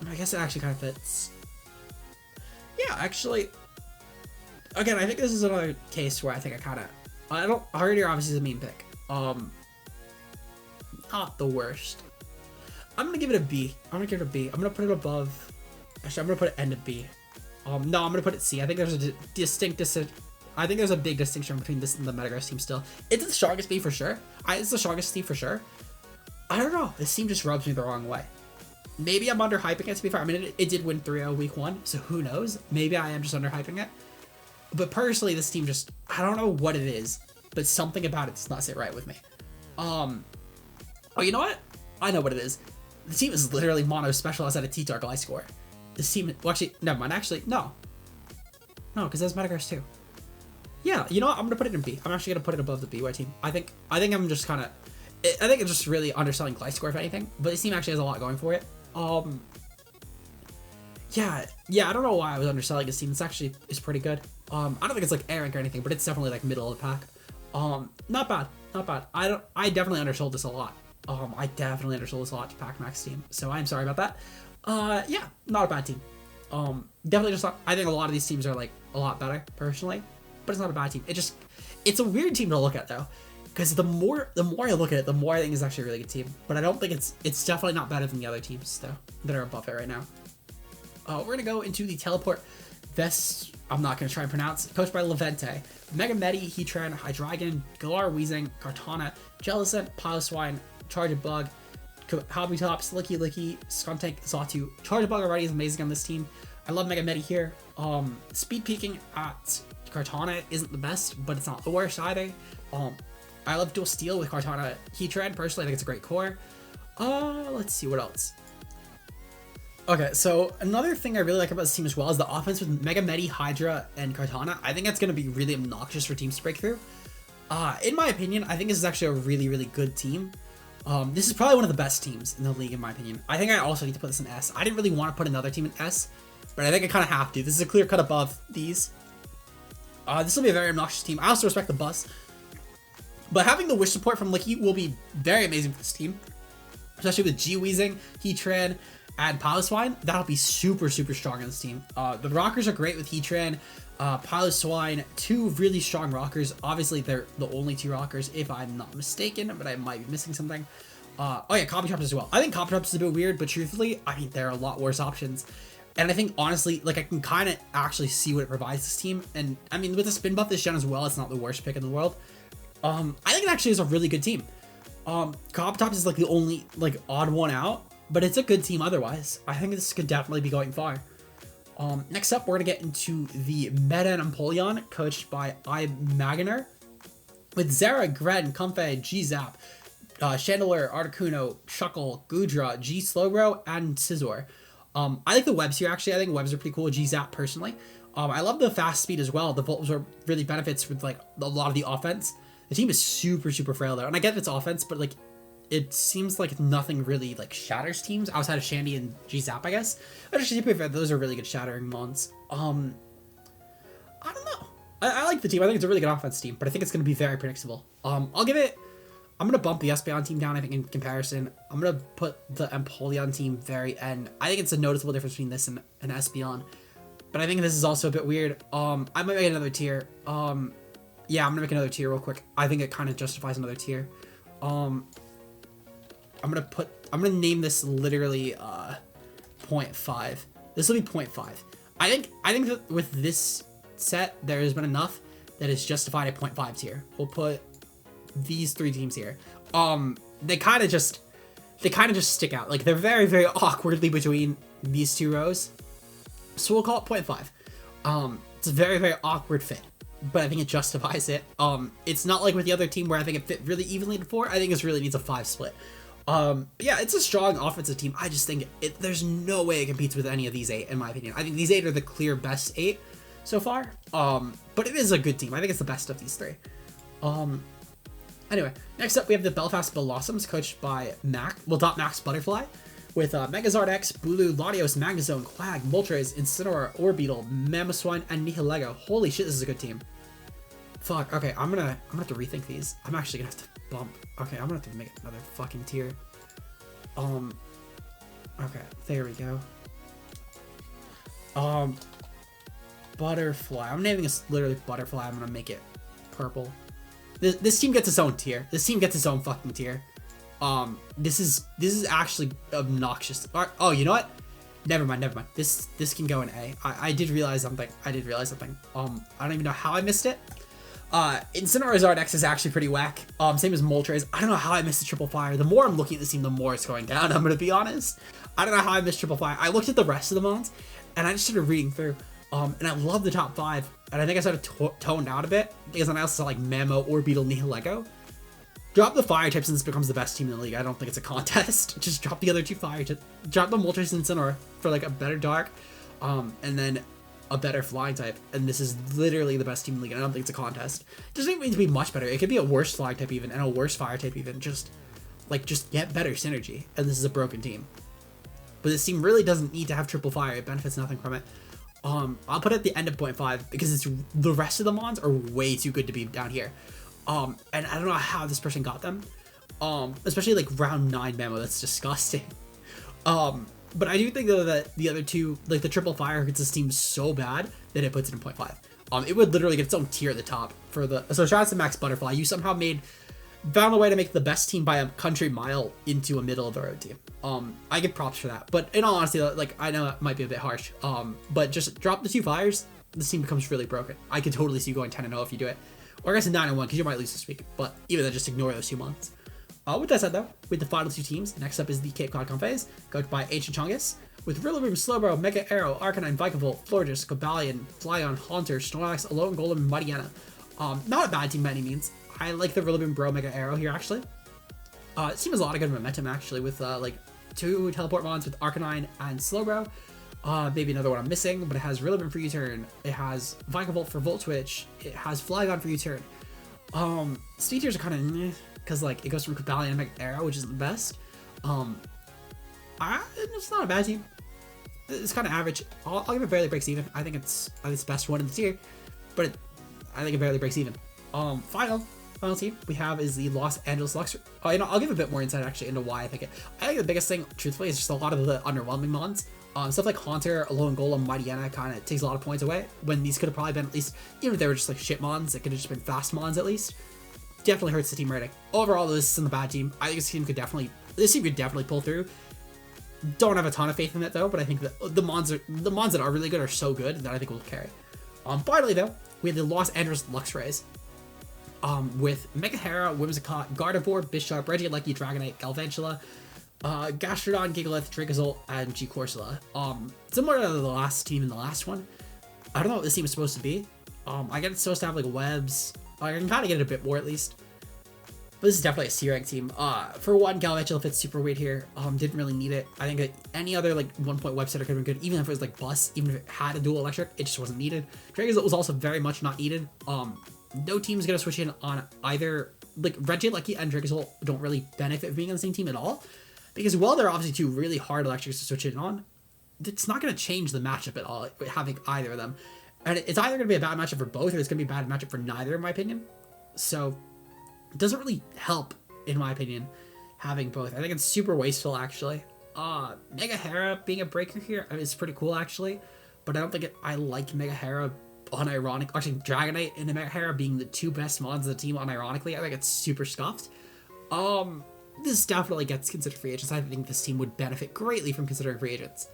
I guess it actually kind of fits. Yeah, actually, again, I think this is another case where I think Herdier obviously is a mean pick. Not the worst. I'm gonna give it a B. I'm gonna put it above. Actually, I'm gonna put it end of B. No, I'm gonna put it C. I think there's a there's a big distinction between this and the Metagross team still. It's the strongest B for sure. It's the strongest team for sure. I don't know. This team just rubs me the wrong way. Maybe I'm underhyping it, to be fair. I mean, it did win 3-0 week 1, so who knows? Maybe I am just underhyping it. But personally, this team just, I don't know what it is, but something about it does not sit right with me. Oh, you know what? I know what it is. The team is literally mono specialized at a T-Tar Gliscor. This team, well, actually, never mind. Actually, no. No, because there's Metagross too. Yeah, you know what? I'm gonna put it in B. I'm actually gonna put it above the BY team. I think I'm just kind of, I think it's just really underselling Gliscor if anything. But this team actually has a lot going for it. Yeah, I don't know why I was underselling this team. It's pretty good. I don't think it's like A rank or anything, but it's definitely like middle of the pack. Not bad. I definitely undersold this a lot. I definitely undersold this a lot to Pac Max team, so I'm sorry about that. Yeah, not a bad team. Definitely just not, I think a lot of these teams are like a lot better personally, but it's not a bad team. It's a weird team to look at though, because the more I look at it, the more I think it's actually a really good team. But I don't think it's definitely not better than the other teams though that are above it right now. We're gonna go into the teleport vest. I'm not gonna try and pronounce. Coached by Levente, Mega Medi, Heatran, Hydreigon, Galar, Weezing, Kartana, Jellicent, Piloswine, Charjabug, Hobbytop, Licky, Skuntank, Xatu. Charjabug already is amazing on this team. I love Mega Medi here. Speed peaking at Kartana isn't the best, but it's not the worst either. I love Dual Steel with Kartana Heatran. Personally, I think it's a great core. Let's see what else. Okay, so another thing I really like about this team as well is the offense with Mega Medi, Hydra, and Kartana. I think that's going to be really obnoxious for teams to break through. In my opinion, I think this is actually a really, really good team. This is probably one of the best teams in the league, in my opinion. I think I also need to put this in S. I didn't really want to put another team in S, but I think I kind of have to. This is a clear cut above these. This will be a very obnoxious team. I also respect the bus. But having the wish support from Licky will be very amazing for this team. Especially with G-Weezing, Heatran, and Piloswine. That'll be super, super strong in this team. The rockers are great with Heatran, Piloswine, 2 really strong rockers. Obviously, they're the only 2 rockers, if I'm not mistaken, but I might be missing something. Oh yeah, Copy Chops as well. I think Copy Chops is a bit weird, but truthfully, I mean, there are a lot worse options. And I think, honestly, like, I can kind of actually see what it provides this team. And, I mean, with the spin buff this gen as well, it's not the worst pick in the world. I think it actually is a really good team. Copy Chops is, like, the only, like, odd one out. But it's a good team otherwise. I think this could definitely be going far. Next up, we're going to get into the Meta and Empoleon, coached by iMaginer. With Zera, Gren, Comfey, G-Zap, Chandelure, Articuno, Shuckle, Goodra, G-Slowbro, and Scizor. I like the webs here, actually. I think webs are pretty cool. G-Zap, personally. I love the fast speed as well. The Voltbs really benefits with, like, a lot of the offense. The team is super, super frail, though. And I get it's offense, but, like, it seems like nothing really, like, shatters teams outside of Shandy and G-Zap, I guess. But actually, to be fair, those are really good shattering mons. I don't know. I like the team. I think it's a really good offense team, but I think it's going to be very predictable. I'll give it... I'm going to bump the Espeon team down, I think, in comparison. I'm going to put the Empoleon team very end. I think it's a noticeable difference between this and Espeon. But I think this is also a bit weird. I might make another tier. Yeah, I'm gonna make another tier real quick. I think it kind of justifies another tier. I'm gonna name this literally 0.5. This will be 0.5. I think that with this set there has been enough that is justified a 0.5 tier. We'll put these 3 teams here. They kind of just stick out. Like they're very, very awkwardly between these 2 rows. So we'll call it 0.5. It's a very, very awkward fit, but I think it justifies it. It's not like with the other team where I think it fit really evenly to 4. I think this really needs a 5 split. Yeah, it's a strong offensive team. I just think there's no way it competes with any of these 8, in my opinion. I think these 8 are the clear best 8 so far. But it is a good team. I think it's the best of these 3. Anyway, next up we have the Belfast Blossoms, coached by Max Butterfly, with Megazord X, Bulu, Latios, Magazone, Quag, Moltres, Incineroar, Orbeetle, Mamoswine, and Nihilego. Holy shit, this is a good team. Fuck, okay, I'm gonna have to rethink these. I'm actually gonna have to bump. Okay, I'm gonna have to make another fucking tier. Okay, there we go. Butterfly. I'm naming this literally Butterfly. I'm gonna make it purple. This team gets its own tier. This team gets its own fucking tier. This is actually obnoxious. Oh, you know what? Never mind. This can go in A. I did realize something. I don't even know how I missed it. Incineroar X is actually pretty whack. Same as Moltres. I don't know how I missed the triple fire. The more I'm looking at this team, the more it's going down. I'm gonna be honest. I don't know how I missed triple fire. I looked at the rest of the mons, and I just started reading through. And I love the top 5. And I think I sort of toned out a bit because then I also saw like Mamo, Orbeetle, Nihilego. Drop the fire types and this becomes the best team in the league. I don't think it's a contest. Just drop the other 2 fire types. Drop the Moltres and Incineroar for like a better dark, and then a better flying type. And this is literally the best team in the league. I don't think it's a contest. It doesn't even need to be much better. It could be a worse flying type even and a worse fire type even. Just get better synergy. And this is a broken team. But this team really doesn't need to have triple fire. It benefits nothing from it. I'll put it at the end of 0.5 because the rest of the mons are way too good to be down here. And I don't know how this person got them. Especially like round 9 memo. That's disgusting. But I do think though that the other 2, like the triple fire, gets this team so bad that it puts it in 0.5. It would literally get its own tier at the top for the. So shout out to Max Butterfly. You somehow found a way to make the best team by a country mile into a middle of the road team. I give props for that. But in all honesty, like I know it might be a bit harsh. But just drop the 2 fires, this team becomes really broken. I could totally see you going 10-0 if you do it. Or I guess a 9-1 because you might lose this week. But even then, just ignore those 2 months. With that said though, with the final 2 teams, next up is the Cape Cod Confes, coached by Ancient Chongus, with Rillaboom, Slowbro, Mega Arrow, Arcanine, Vikavolt, Florges, Cobalion, Flygon, Haunter, Snorlax, Alolan Golem, and Mightyena. Not a bad team by any means. I like the Rillaboom Bro Mega Arrow here actually. It seems a lot of good momentum actually with like 2 teleport mons with Arcanine and Slowbro. Maybe another one I'm missing, but it has Rillaboom for U-turn. It has Vikavolt for Volt Switch. It has Flygon for U-turn. Speed tiers are kind of because like it goes from Cobalion and Mega Arrow, which isn't the best. It's not a bad team. It's kind of average. I'll give it barely breaks even. I think it's the best one in the tier, but I think it barely breaks even. Final team we have is the Los Angeles Lux. I'll give a bit more insight actually into why I think it. I think the biggest thing, truthfully, is just a lot of the underwhelming mons. Stuff like Haunter, Alolan Golem, Mightyena kind of takes a lot of points away when these could have probably been at least, even if they were just like shit mons, it could have just been fast mons at least. Definitely hurts the team rating. Overall, this isn't a bad team. I think this team could definitely pull through. Don't have a ton of faith in it though, but I think that the mons that are really good are so good that I think we'll carry. Finally though, we have the Los Angeles Luxrays. With Megahara, Whimsicott, Gardevoir, Bisharp, Regieleki, Dragonite, Galvantula, Gastrodon, Gigalith, Dracozolt, and G-Corsola. Similar to the last team in the last one. I don't know what this team is supposed to be. I get it's supposed to have like webs. I can kind of get it a bit more at least. But this is definitely a C-rank team. For one, Galvantula fits super weird here. Didn't really need it. I think that any other like 1-point web setter could have been good, even if it was like bus, even if it had a dual electric, it just wasn't needed. Dracozolt was also very much not needed. No team's gonna switch in on either, like Regieleki and Dracozolt don't really benefit from being on the same team at all. Because while they're obviously 2 really hard electrics to switch in on, it's not going to change the matchup at all, having either of them. And it's either going to be a bad matchup for both, or it's going to be a bad matchup for neither, in my opinion. So, it doesn't really help, in my opinion, having both. I think it's super wasteful, actually. Megahara being a breaker here is pretty cool, actually. But I don't think I like Megahara unironic. Actually, Dragonite and Hera being the two best mons of the team unironically, I think it's super scuffed. This definitely gets considered free agents. I think this team would benefit greatly from considering free agents.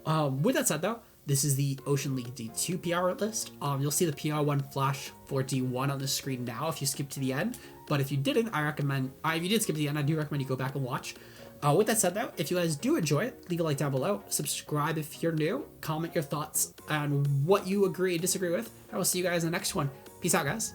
With that said, though, this is the Ocean League D2 PR list. You'll see the PR1 flash for D1 on the screen now if you skip to the end. But if you didn't, I recommend, if you did skip to the end, I do recommend you go back and watch. With that said, though, if you guys do enjoy it, leave a like down below, subscribe if you're new, comment your thoughts on what you agree and disagree with, and we'll see you guys in the next one. Peace out, guys.